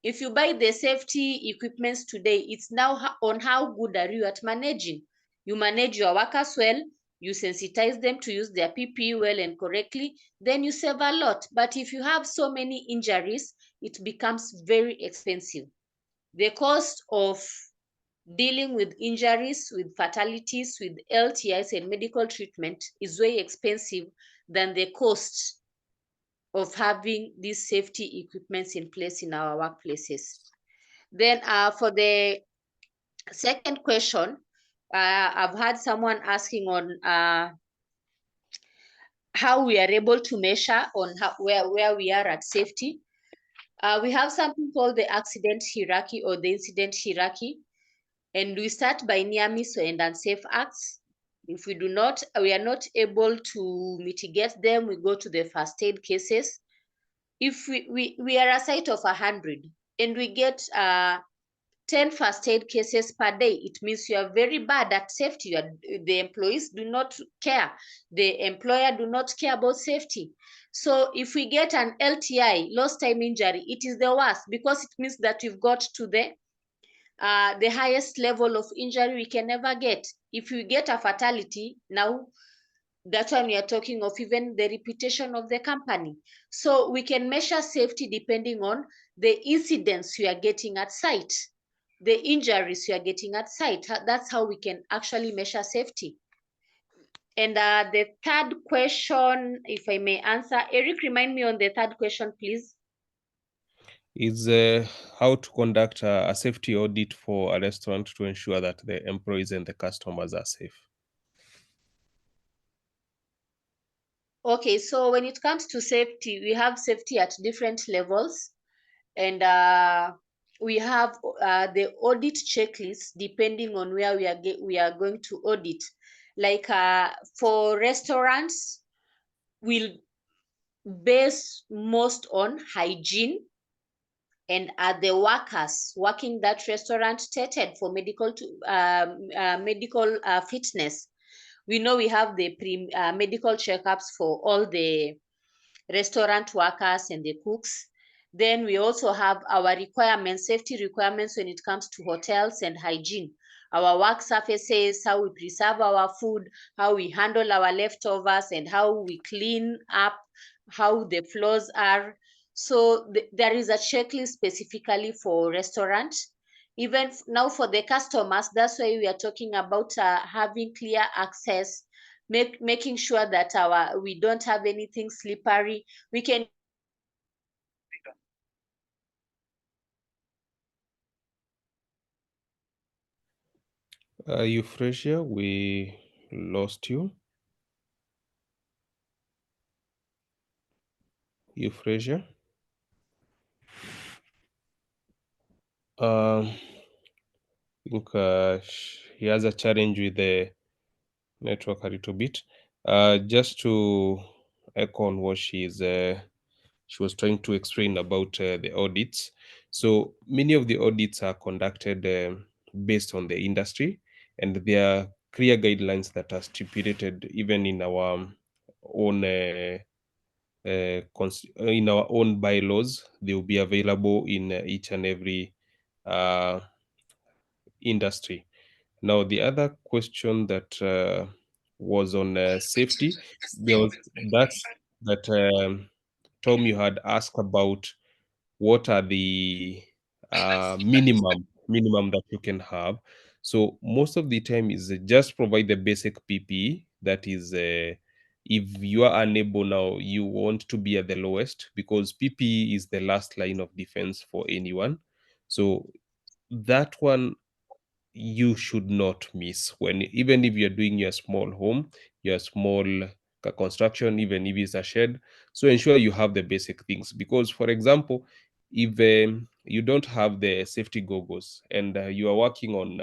If you buy the safety equipments today, it's now on how good are you at managing. You manage your workers well, you sensitize them to use their PPE well and correctly, then you save a lot. But if you have so many injuries, it becomes very expensive. The cost of dealing with injuries, with fatalities, with LTIs and medical treatment is way expensive than the cost of having these safety equipments in place in our workplaces. Then for the second question, I've had someone asking on how we are able to measure on where we are at safety. We have something called the accident hierarchy or the incident hierarchy, and we start by near miss and unsafe acts. If we are not able to mitigate them, we go to the first aid cases. If we are a site of 100 and we get 10 first aid cases per day, it means you are very bad at safety. The employees do not care. The employer do not care about safety. So if we get an LTI, lost time injury, it is the worst, because it means that we've got to the highest level of injury we can ever get. If we get a fatality, now that's when we are talking of even the reputation of the company. So we can measure safety depending on the incidents we are getting at site, the injuries we are getting at site. That's how we can actually measure safety. And the third question, if I may answer, Eric, remind me on the third question, please. Is how to conduct a safety audit for a restaurant to ensure that the employees and the customers are safe. Okay, so when it comes to safety, we have safety at different levels, and we have the audit checklist depending on where we are going to audit. Like for restaurants, we'll base most on hygiene, and are the workers working that restaurant tested for medical fitness. We know we have the medical checkups for all the restaurant workers and the cooks. Then we also have our requirements, safety requirements when it comes to hotels and hygiene. Our work surfaces, how we preserve our food, how we handle our leftovers, and how we clean up, how the floors are. So there is a checklist specifically for restaurants. Even now for the customers, that's why we are talking about having clear access, making sure that we don't have anything slippery. We can Eufrasier, we lost you. Eufrasier. I think he has a challenge with the network a little bit. Just to echo on what she was trying to explain about the audits. So many of the audits are conducted based on the industry, and there are clear guidelines that are stipulated even in our own bylaws. They will be available in each and every industry. Now, the other question that was on safety, there was that Tom, you had asked about what are the minimum that you can have. So most of the time is just provide the basic PPE. That is, if you are unable now, you want to be at the lowest, because PPE is the last line of defense for anyone. So that one you should not miss, when even if you're doing your small home, your small construction, even if it's a shed. So ensure you have the basic things, because, for example, if you don't have the safety goggles and you are working on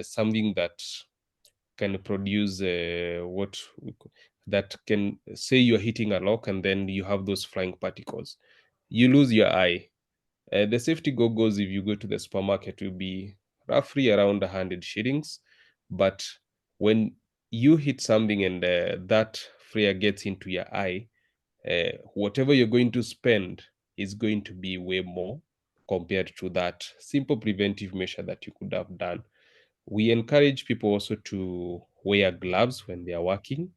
something that can produce that can say you're hitting a lock and then you have those flying particles, you lose your eye. The safety goggles, if you go to the supermarket, will be roughly around 100 shillings. But when you hit something and that flare gets into your eye, whatever you're going to spend is going to be way more compared to that simple preventive measure that you could have done. We encourage people also to wear gloves when they are working.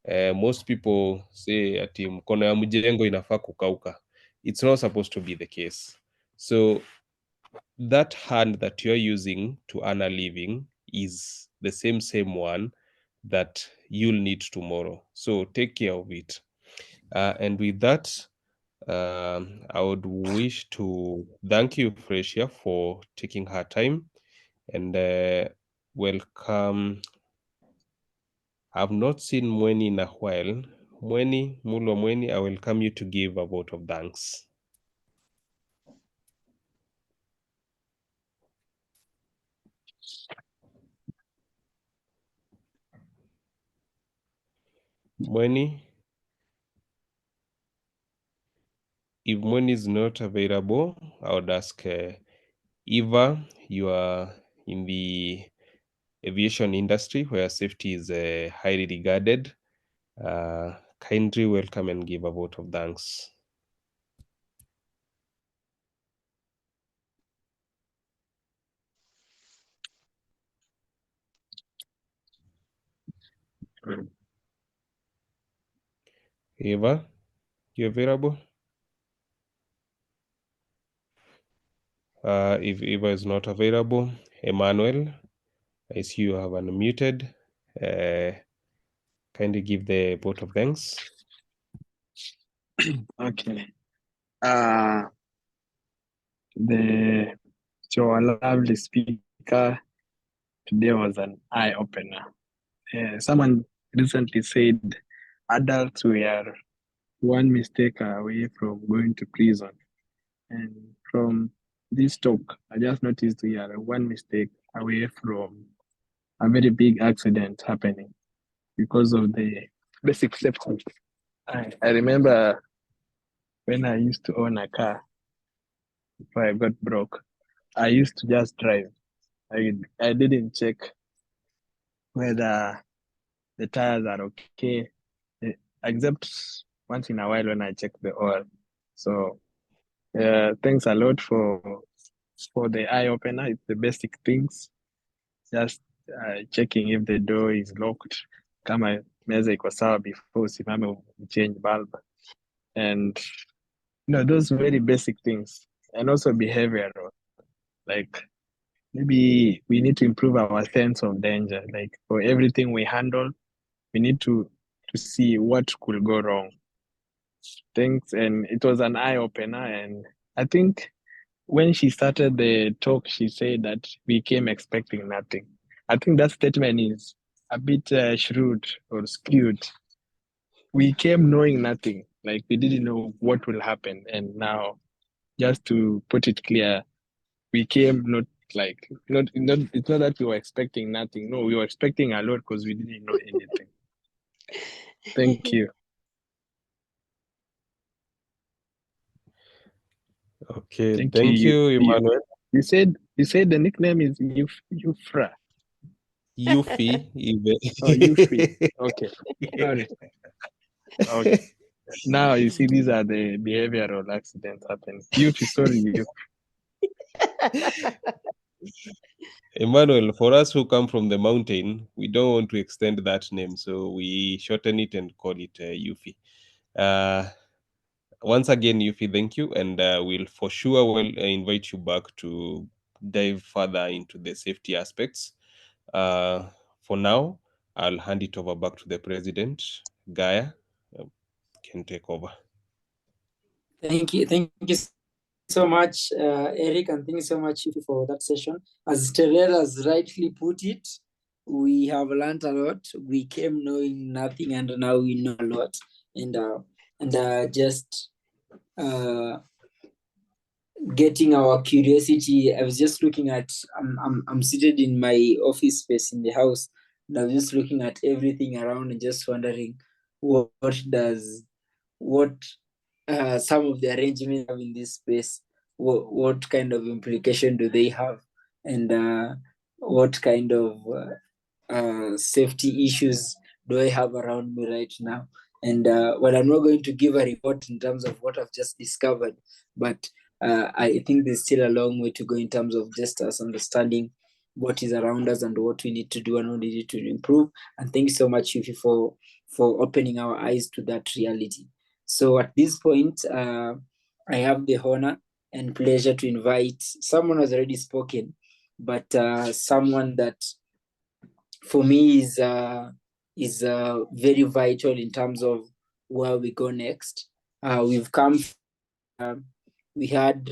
Most people say ati mkono ya mjengo inafaa kukauka. It's not supposed to be the case. So that hand that you're using to earn a living is the same one that you'll need tomorrow. So take care of it. And with that, I would wish to thank you, Frecia, for taking her time and welcome. I've not seen Mweni in a while. Mulo Mweni, I welcome you to give a vote of thanks. Mweni, if Mweni is not available, I would ask Eva, you are in the aviation industry where safety is highly regarded. Kindly welcome and give a vote of thanks. Eva, you available? If Eva is not available, Emmanuel, I see you have unmuted. Kindly give the vote of thanks. Okay. To our lovely speaker today was an eye opener. Someone recently said adults were one mistake away from going to prison. And from this talk, I just noticed we are one mistake away from a very big accident happening because of the basic safety. I remember when I used to own a car before I got broke, I used to just drive. I didn't check whether the tires are okay, except once in a while when I check the oil. So thanks a lot for the eye opener. It's the basic things. Just checking if the door is locked, kama meza iko sawa before usimame change bulb, and those very basic things, and also behavioral, like maybe we need to improve our sense of danger. Like for everything we handle, we need to see what could go wrong. Thanks, and it was an eye opener. And I think when she started the talk, she said that we came expecting nothing. I think that statement is a bit shrewd or skewed. We came knowing nothing, like we didn't know what will happen. And now, just to put it clear, we came not it's not that we were expecting nothing. No, we were expecting a lot because we didn't know anything. Thank you. Okay, thank you, Emmanuel. You said the nickname is Eufra. Eufy. Oh, Eufy. Okay. Sorry. Okay. Now you see these are the behavioral accidents happening. Eufy, sorry, you. Emmanuel, for us who come from the mountain, we don't want to extend that name, so we shorten it and call it Eufy. Once again, Eufy, thank you, and we'll for sure invite you back to dive further into the safety aspects. For now, I'll hand it over back to the president. Gaia can take over. Thank you so much, Eric, and thank you so much for that session. As Terrell has rightly put it, we have learned a lot. We came knowing nothing, and now we know a lot. And just getting our curiosity. I was just looking at. I'm seated in my office space in the house, and I was just looking at everything around and just wondering what some of the arrangements have in this space. What kind of implication do they have, and what kind of safety issues do I have around me right now? And well, I'm not going to give a report in terms of what I've just discovered, but I think there's still a long way to go in terms of just us understanding what is around us and what we need to do and what we need to improve. And thank you so much, Yufi, for opening our eyes to that reality. So at this point, I have the honor and pleasure to invite someone who's already spoken, but someone that for me is very vital in terms of where we go next. We've come, we had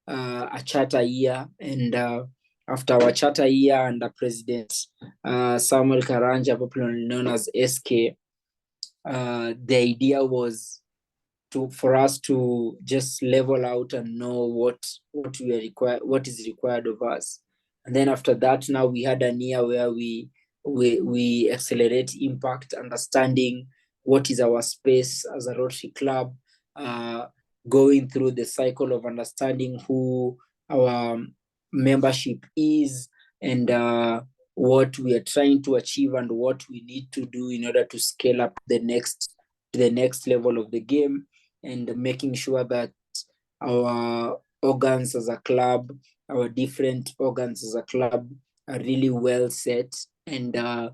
a charter year, and after our charter year under President Samuel Karanja, popularly known as SK, the idea was for us to just level out and know what is required of us. And then after that, now we had an year where we accelerate impact, understanding what is our space as a Rotary Club, going through the cycle of understanding who our membership is, and what we are trying to achieve and what we need to do in order to scale up to the next level of the game, and making sure that our organs as a club, our different organs as a club, are really well set and are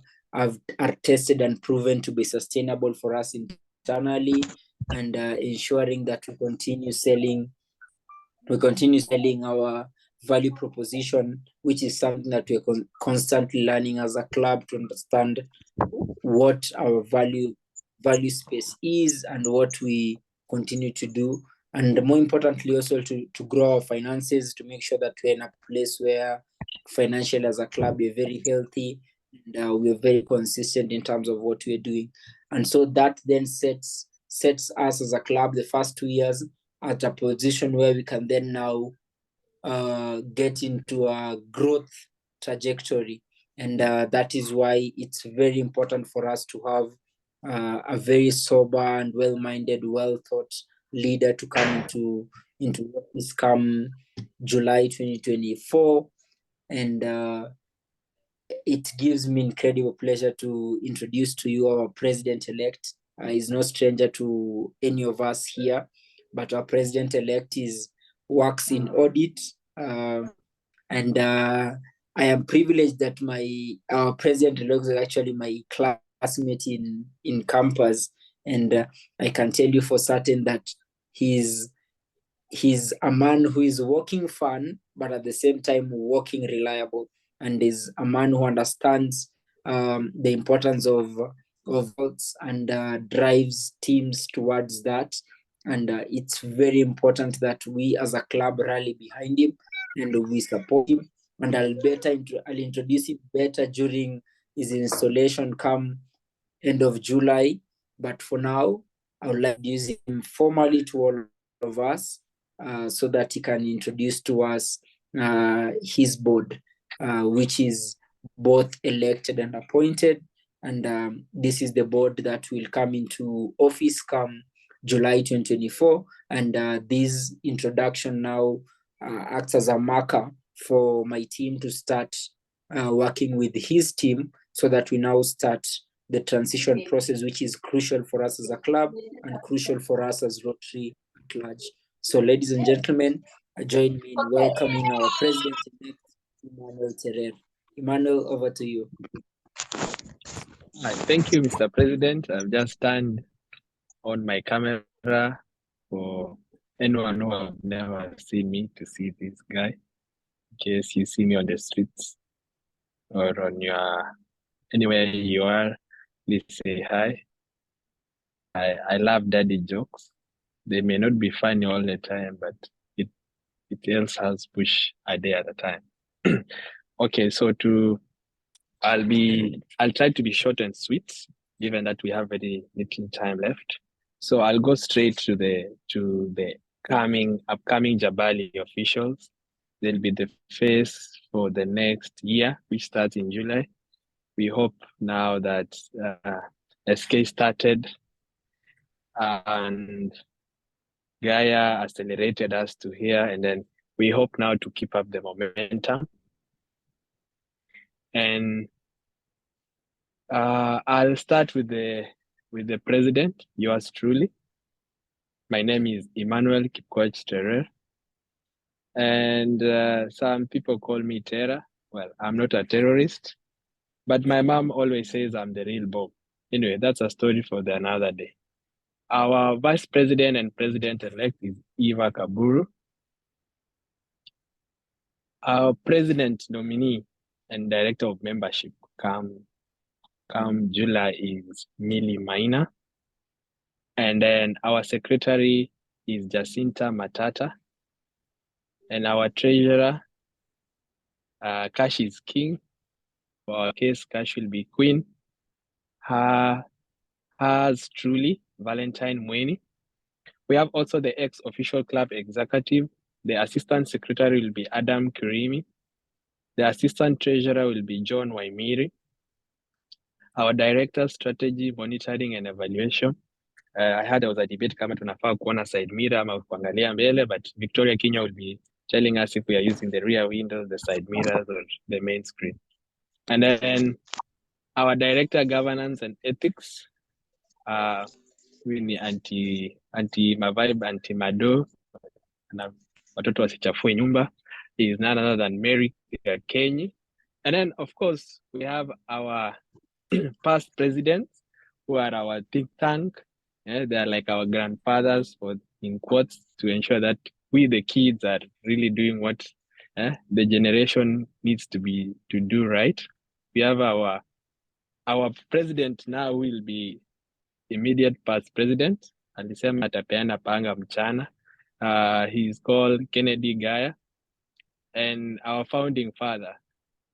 tested and proven to be sustainable for us internally, and ensuring that we continue selling our value proposition, which is something that we're constantly learning as a club to understand what our value space is and what we continue to do. And more importantly, also to grow our finances, to make sure that we're in a place where financially as a club we're very healthy, and we're very consistent in terms of what we're doing. And so that then sets us as a club the first 2 years at a position where we can then now get into a growth trajectory. And that is why it's very important for us to have a very sober and well-minded, well-thought leader to come into office come July 2024. And it gives me incredible pleasure to introduce to you our president-elect. He's no stranger to any of us here, but our president-elect works in audit, and I am privileged that our president-elect is actually my classmate in campus, and I can tell you for certain that he's a man who is working fun, but at the same time working reliable, and is a man who understands the importance of votes and drives teams towards that. And it's very important that we as a club rally behind him and we support him. And I'll introduce him better during his installation come end of July. But for now, I would like to use him formally to all of us, so that he can introduce to us his board, which is both elected and appointed. And this is the board that will come into office come July 2024. And this introduction now acts as a marker for my team to start working with his team, so that we now start the transition process, which is crucial for us as a club and crucial for us as Rotary at large. So, ladies and gentlemen, join me in welcoming our president-elect, Emmanuel Terrer. Emmanuel, over to you. Thank you, Mr. President. I've just turned on my camera for anyone who have never seen me to see this guy. In case you see me on the streets or on anywhere you are, please say hi. I love daddy jokes. They may not be funny all the time, but it helps us push a day at a time. Okay, so to I'll try to be short and sweet, given that we have very little time left. So I'll go straight to the upcoming Jabali officials. They'll be the face for the next year, which starts in July. We hope now that SK started and Gaia accelerated us to here, and then we hope now to keep up the momentum. And I'll start with the president, yours truly. My name is Emmanuel Kipkoech Terer, and some people call me Terra. Well, I'm not a terrorist, but my mom always says I'm the real bomb. Anyway, that's a story for another day. Our vice president and president-elect is Eva Kaburu. Our president nominee and director of membership come July is Millie Maina. And then our secretary is Jacinta Matata. And our treasurer, Cash is king. For our case, Cash will be queen. Hers truly, Valentine Mweni. We have also the ex-official club executive. The assistant secretary will be Adam Kirimi. The assistant treasurer will be John Waimiri. Our director, strategy, monitoring and evaluation. I heard there was a debate kama tunafaa kuona side mirror ama kuangalia mbele, but Victoria Kenya will be telling us if we are using the rear windows, the side mirrors, or the main screen. And then our director, governance and ethics, we ni anti-mavibe, anti-mado, na watoto wasichafue nyumba, is none other than Mary Kenyi. And then, of course, we have our past presidents who are our think tank. They are like our grandfathers, in quotes, to ensure that we, the kids, are really doing what the generation needs to do right. We have our president now will be immediate past president. Alisema atapeana panga mchana. He's called Kennedy Gaia. And our founding father,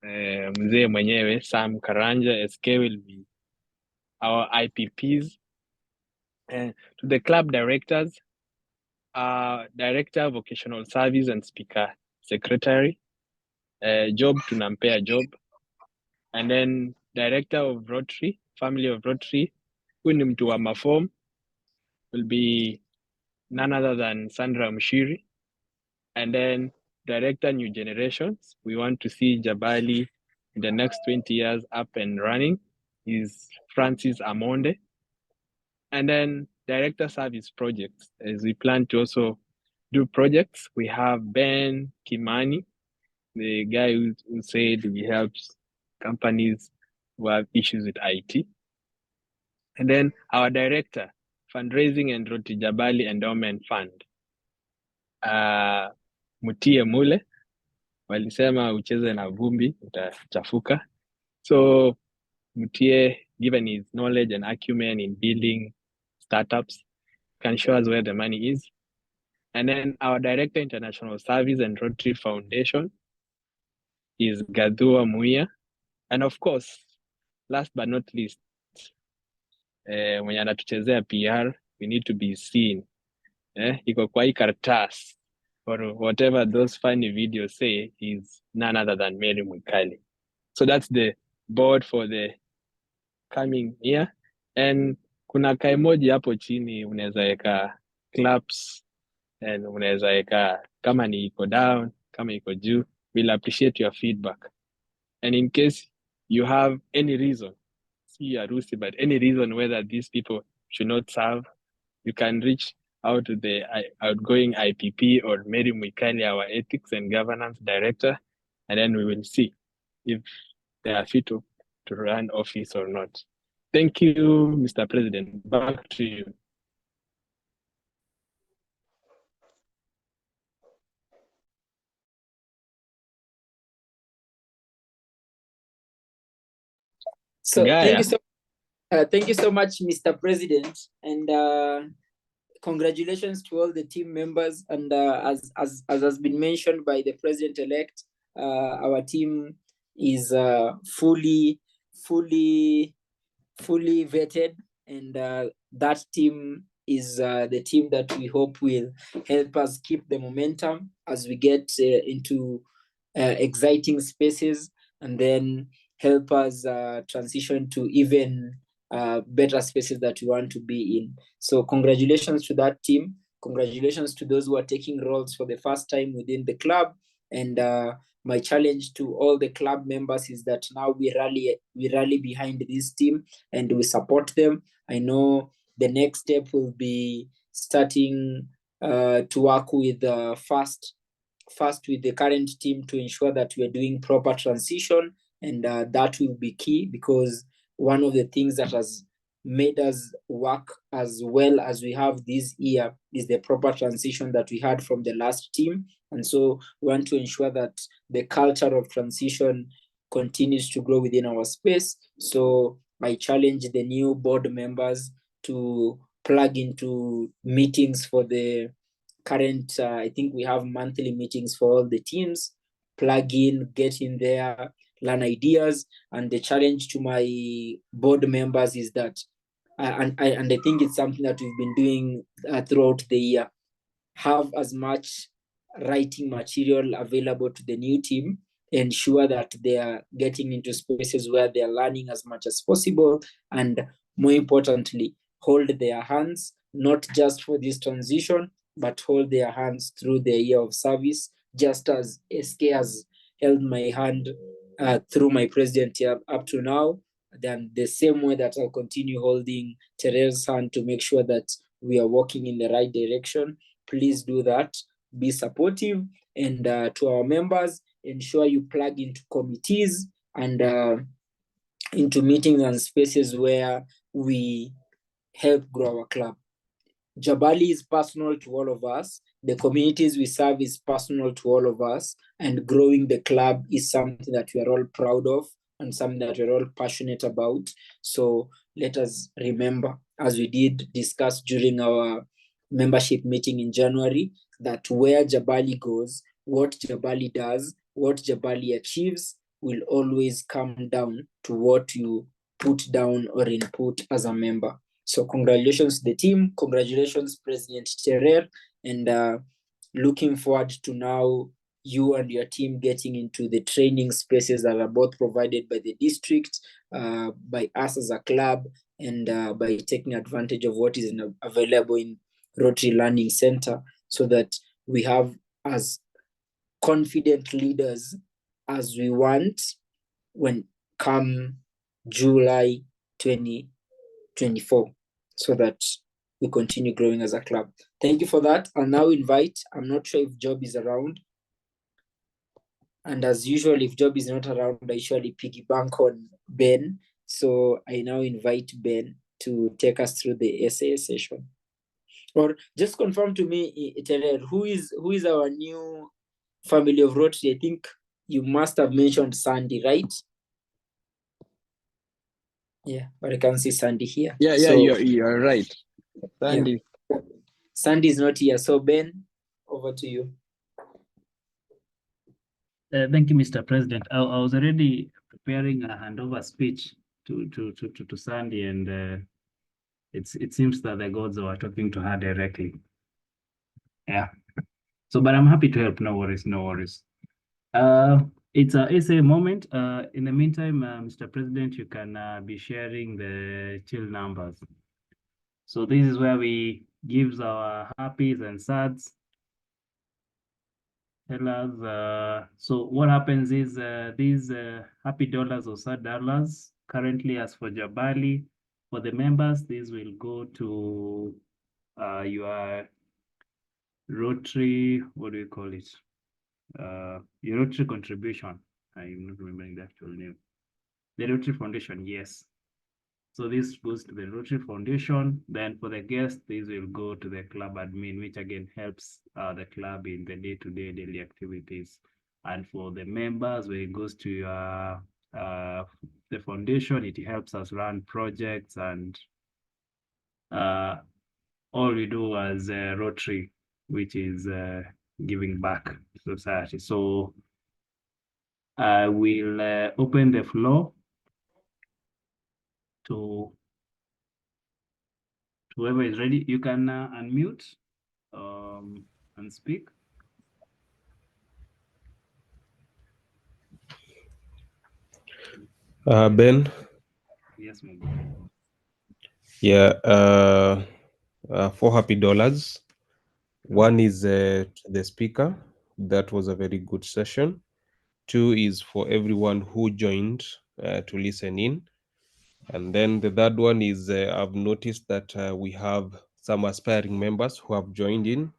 mzee mwenyewe, Sam Karanja, SK, will be our IPPs. And to the club directors, director, vocational service and speaker secretary, job tunampea job. And then director of Rotary, family of Rotary, huyu ni mtu wa mafom, will be none other than Sandra Mshiri. And then director, new generations, we want to see Jabali in the next 20 years up and running, is Francis Amonde. And then director, service projects, as we plan to also do projects, we have Ben Kimani, the guy who said he helps companies who have issues with IT. And then our director, fundraising and Rotary Jabali Endowment Fund, Mutie Mule, walisema ucheze na vumbi utachafuka. So Mutie, given his knowledge and acumen in building startups, can show us where the money is. And then our director, international service and Rotary Foundation, is Gadua Muia. And of course, last but not least, mwenye anatuchezea PR, we need to be seen. Iko kwa hii kartas, or whatever those funny videos say, is none other than Mary Mwikali. So that's the board for the coming year. And kuna kaemoji hapo chini, unaweza weka claps, and unaweza weka kama ni iko down, kama iko juu. We'll appreciate your feedback. And in case you have any reason, see Arusi, but any reason whether these people should not serve, you can reach out to the outgoing IPP or Mary Mwikali, our ethics and governance director, and then we will see if they are fit to run office or not. Thank you, Mr. President. Back to you. So Gaia. thank you so much, Mr. President, and congratulations to all the team members. And as has been mentioned by the president-elect, our team is fully vetted, and that team is the team that we hope will help us keep the momentum as we get into exciting spaces, and then help us transition to even better spaces that we want to be in. So congratulations to that team. Congratulations to those who are taking roles for the first time within the club. And my challenge to all the club members is that now we rally behind this team and we support them. I know the next step will be starting to work with first with the current team to ensure that we are doing proper transition, and that will be key, because one of the things that has made us work as well as we have this year is the proper transition that we had from the last team. And so we want to ensure that the culture of transition continues to grow within our space. So I challenge the new board members to plug into meetings for the current, I think we have monthly meetings for all the teams. Plug in, get in there, learn ideas. And the challenge to my board members is that, and I think it's something that we've been doing throughout the year, have as much writing material available to the new team, ensure that they are getting into spaces where they are learning as much as possible, and more importantly, hold their hands, not just for this transition, but hold their hands through the year of service, just as SK has held my hand through my president year up to now. Then the same way that I'll continue holding Teresa's hand to make sure that we are walking in the right direction. Please do that. Be supportive, and to our members, ensure you plug into committees and into meetings and spaces where we help grow our club. Jabali is personal to all of us. The communities we serve is personal to all of us, and growing the club is something that we are all proud of and something that we're all passionate about. So let us remember, as we did discuss during our membership meeting in January, that where Jabali goes, what Jabali does, what Jabali achieves will always come down to what you put down or input as a member. So congratulations to the team, congratulations President Terer, and looking forward to now you and your team getting into the training spaces that are both provided by the district, by us as a club, and by taking advantage of what is available in Rotary Learning Center, so that we have as confident leaders as we want when come July 2024, so that we continue growing as a club. Thank you for that. I'll now invite, I'm not sure if Job is around. And as usual, if Job is not around, I usually piggyback on Ben. So I now invite Ben to take us through the SAS session. Or just confirm to me, Terer, who is our new family of Rotary? I think you must have mentioned Sandy, right? Yeah, but I can see Sandy here. Yeah, so, you're right. Sandy. Yeah. Sandy is not here. So Ben, over to you. Thank you, Mr. President. I was already preparing a handover speech to Sandy, and it seems that the gods were talking to her directly. Yeah. So, but I'm happy to help. No worries, no worries. It's a essay moment. In the meantime, Mr. President, you can be sharing the chill numbers. So this is where we gives our happies and sads. Tell us. So what happens is these happy dollars or sad dollars currently, as for Jabali, for the members, these will go to your Rotary. What do you call it? Your Rotary contribution. I'm not remembering the actual name. The Rotary Foundation, yes. So this goes to the Rotary Foundation. Then for the guests, these will go to the club admin, which again helps the club in the day-to-day daily activities. And for the members, where it goes to the foundation, it helps us run projects and all we do as Rotary, which is giving back to society. So I will open the floor to whoever is ready. You can unmute and speak. Ben. Yes, maybe. Yeah, $4 happy. One is to the speaker. That was a very good session. 2 is for everyone who joined to listen in. And then the third one is I've noticed that we have some aspiring members who have joined in.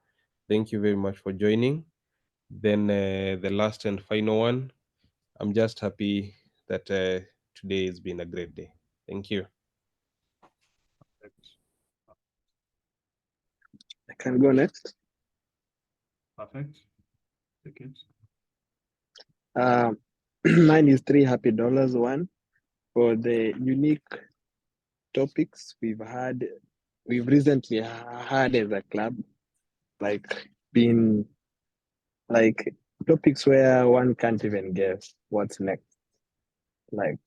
Thank you very much for joining. Then the last and final one, I'm just happy that today has been a great day. Thank you. I can go next. Perfect. Take it. Mine is $3 happy. One for the unique topics we've recently had as a club, like being like topics where one can't even guess what's next. Like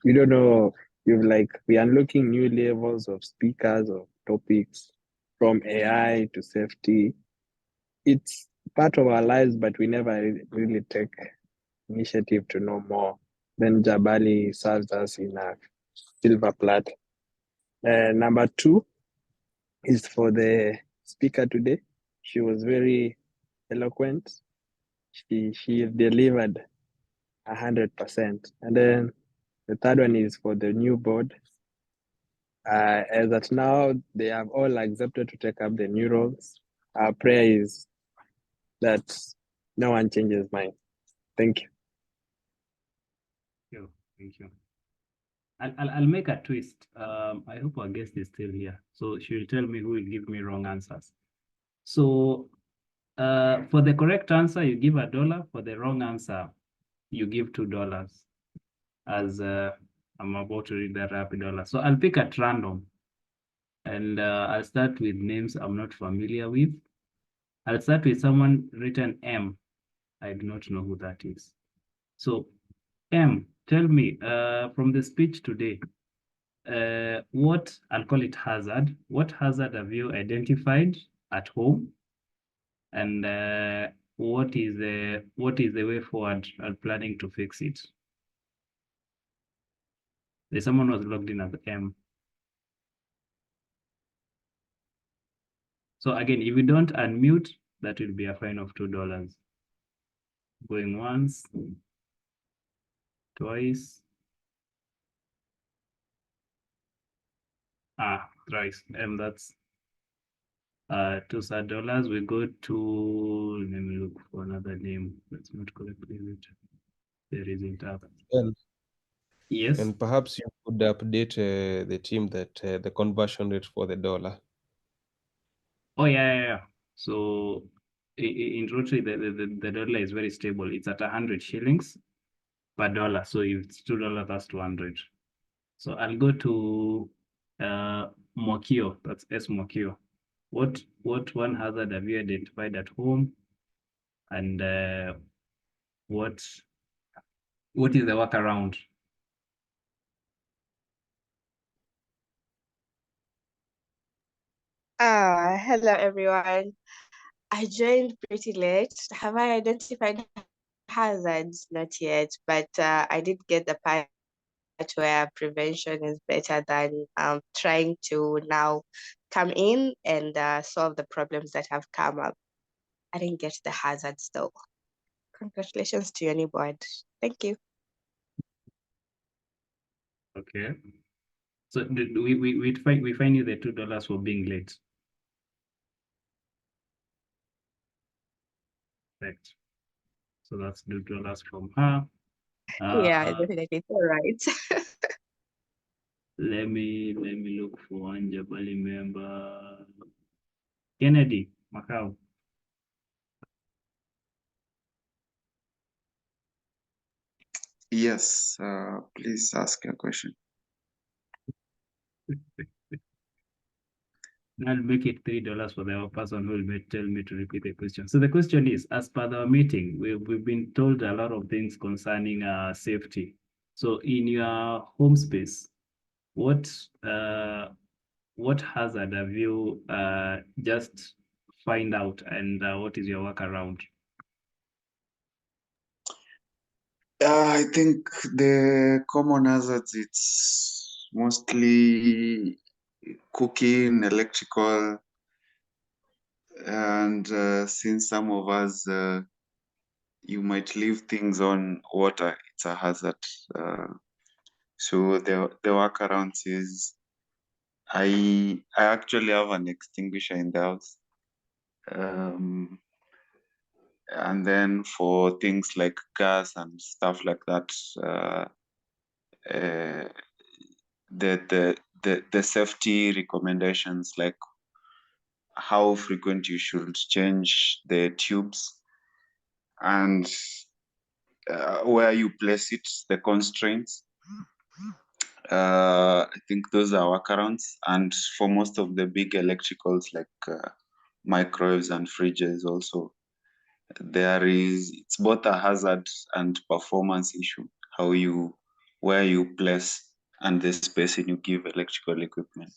you don't know, we are unlocking new levels of speakers of topics from AI to safety. It's part of our lives, but we never really take initiative to know more. Then Jabali serves us in a silver plat. Number 2 is for the speaker today. She was very eloquent. She delivered 100%. And then the third one is for the new board. As at now, they have all accepted to take up the new roles. Our prayer is that no one changes mind. Thank you. Thank you. I'll make a twist. I hope our guest is still here. So she will tell me who will give me wrong answers. So for the correct answer, you give $1. For the wrong answer, you give $2. As I'm about to read that happy dollar. So I'll pick at random. And I'll start with names I'm not familiar with. I'll start with someone written M. I do not know who that is. So M, tell me from the speech today, what, I'll call it hazard. What hazard have you identified at home? And what is the way forward and planning to fix it? There's someone who was logged in as M. So again, if you don't unmute, that will be a fine of $2. Going once, twice, thrice, and that's $2 sad. We go to, let me look for another name that's not correctly written. There isn't other. Yes. And perhaps you could update the team that the conversion rate for the dollar. Oh yeah. So in Rotary, the dollar is very stable. It's at 100 shillings per dollar. So if it's $2, that's 200. So I'll go to Mokio. That's S Mokio. What one hazard have you identified at home? And what is the workaround? Hello everyone. I joined pretty late. Have I identified hazards? Not yet, but I did get the part where prevention is better than trying to now come in and solve the problems that have come up. I didn't get the hazards though. Congratulations to your new board. Thank you. Okay. So we find you the $2 for being late. Correct. So that's $2 from her. Yeah, definitely. It's all right. Let me look for one Jabali member. Kennedy Macau. Yes, please ask your question. I'll make it $3 for the person who will tell me to repeat the question. So the question is, as per the meeting, we've been told a lot of things concerning safety. So in your home space, what hazard have you just find out, and what is your workaround? I think the common hazards, it's mostly cooking, electrical, and since some of us, you might leave things on water, it's a hazard. So the workarounds is I actually have an extinguisher in the house. And then for things like gas and stuff like that, the safety recommendations, like how frequent you should change the tubes and where you place it, the constraints. I think those are workarounds. And for most of the big electricals like microwaves and fridges also, it's both a hazard and performance issue, where you place and the spacing you give electrical equipment.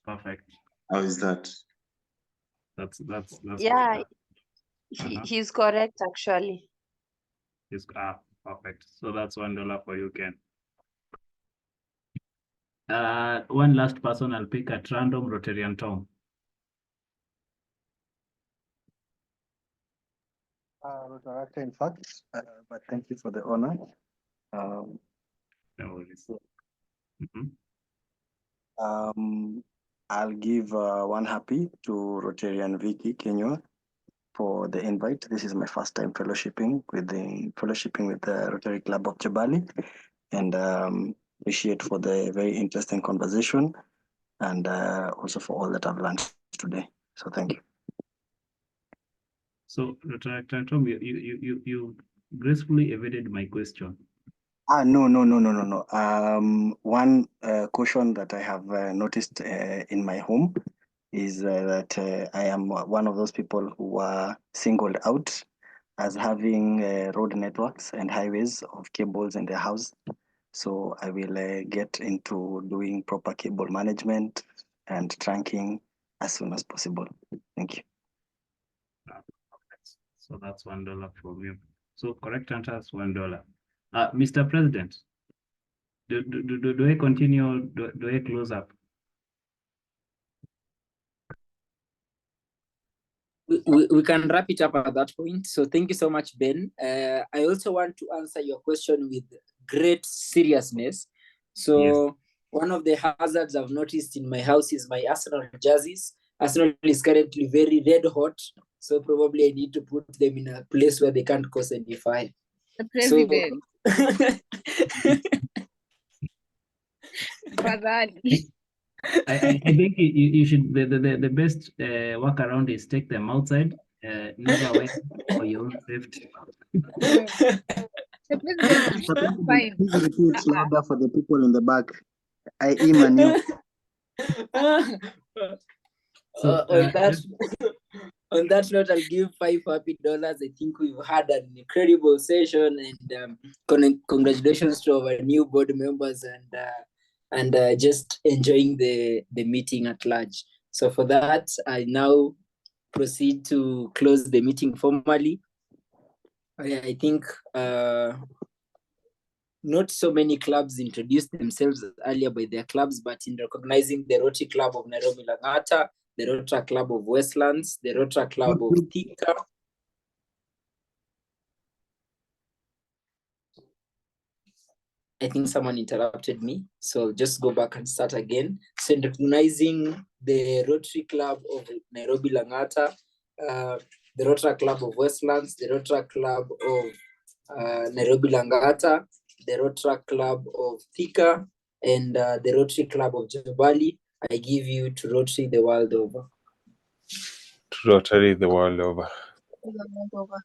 Perfect. How is that? That's Yeah, he's correct actually. Perfect. So that's $1 for you, Ken. One last person I'll pick at random, Rotarian Tom. Director, in fact, but thank you for the honor. No worries. I'll give one happy to Rotarian Vicky Kenya for the invite. This is my first time fellowshipping with the Rotary Club of Jabali, and appreciate for the very interesting conversation, and also for all that I've learned today. So thank you. So, Director Tom, you gracefully evaded my question. No. One caution that I have noticed in my home is that I am one of those people who are singled out as having road networks and highways of cables in their house. So I will get into doing proper cable management and trunking as soon as possible. Thank you. So that's $1 from you. So correct answer is $1. Mr. President, do I continue? Do I close up? We can wrap it up at that point. So thank you so much, Ben. I also want to answer your question with great seriousness. So yes. One of the hazards I've noticed in my house is my Arsenal jerseys. Arsenal is currently very red hot. So probably I need to put them in a place where they can't cause any fire. The president. I think you should, the best workaround is take them outside, never wear for your own safety. The president is fine. Please repeat louder for the people in the back. Manu. So on that note, I'll give $5 happy. I think we've had an incredible session, and congratulations to our new board members, and just enjoying the meeting at large. So for that, I now proceed to close the meeting formally. I think not so many clubs introduced themselves earlier by their clubs, but in recognizing the Rotary Club of Nairobi Langata, the Rotary Club of Westlands, the Rotary Club of Thika. I think someone interrupted me, so I'll just go back and start again. So in recognizing the Rotary Club of Nairobi Langata, the Rotary Club of Westlands, the Rotary Club of Nairobi Langata, the Rotary Club of Thika, and the Rotary Club of Jabali, I give you to Rotary the world over. To Rotary the world over. World over.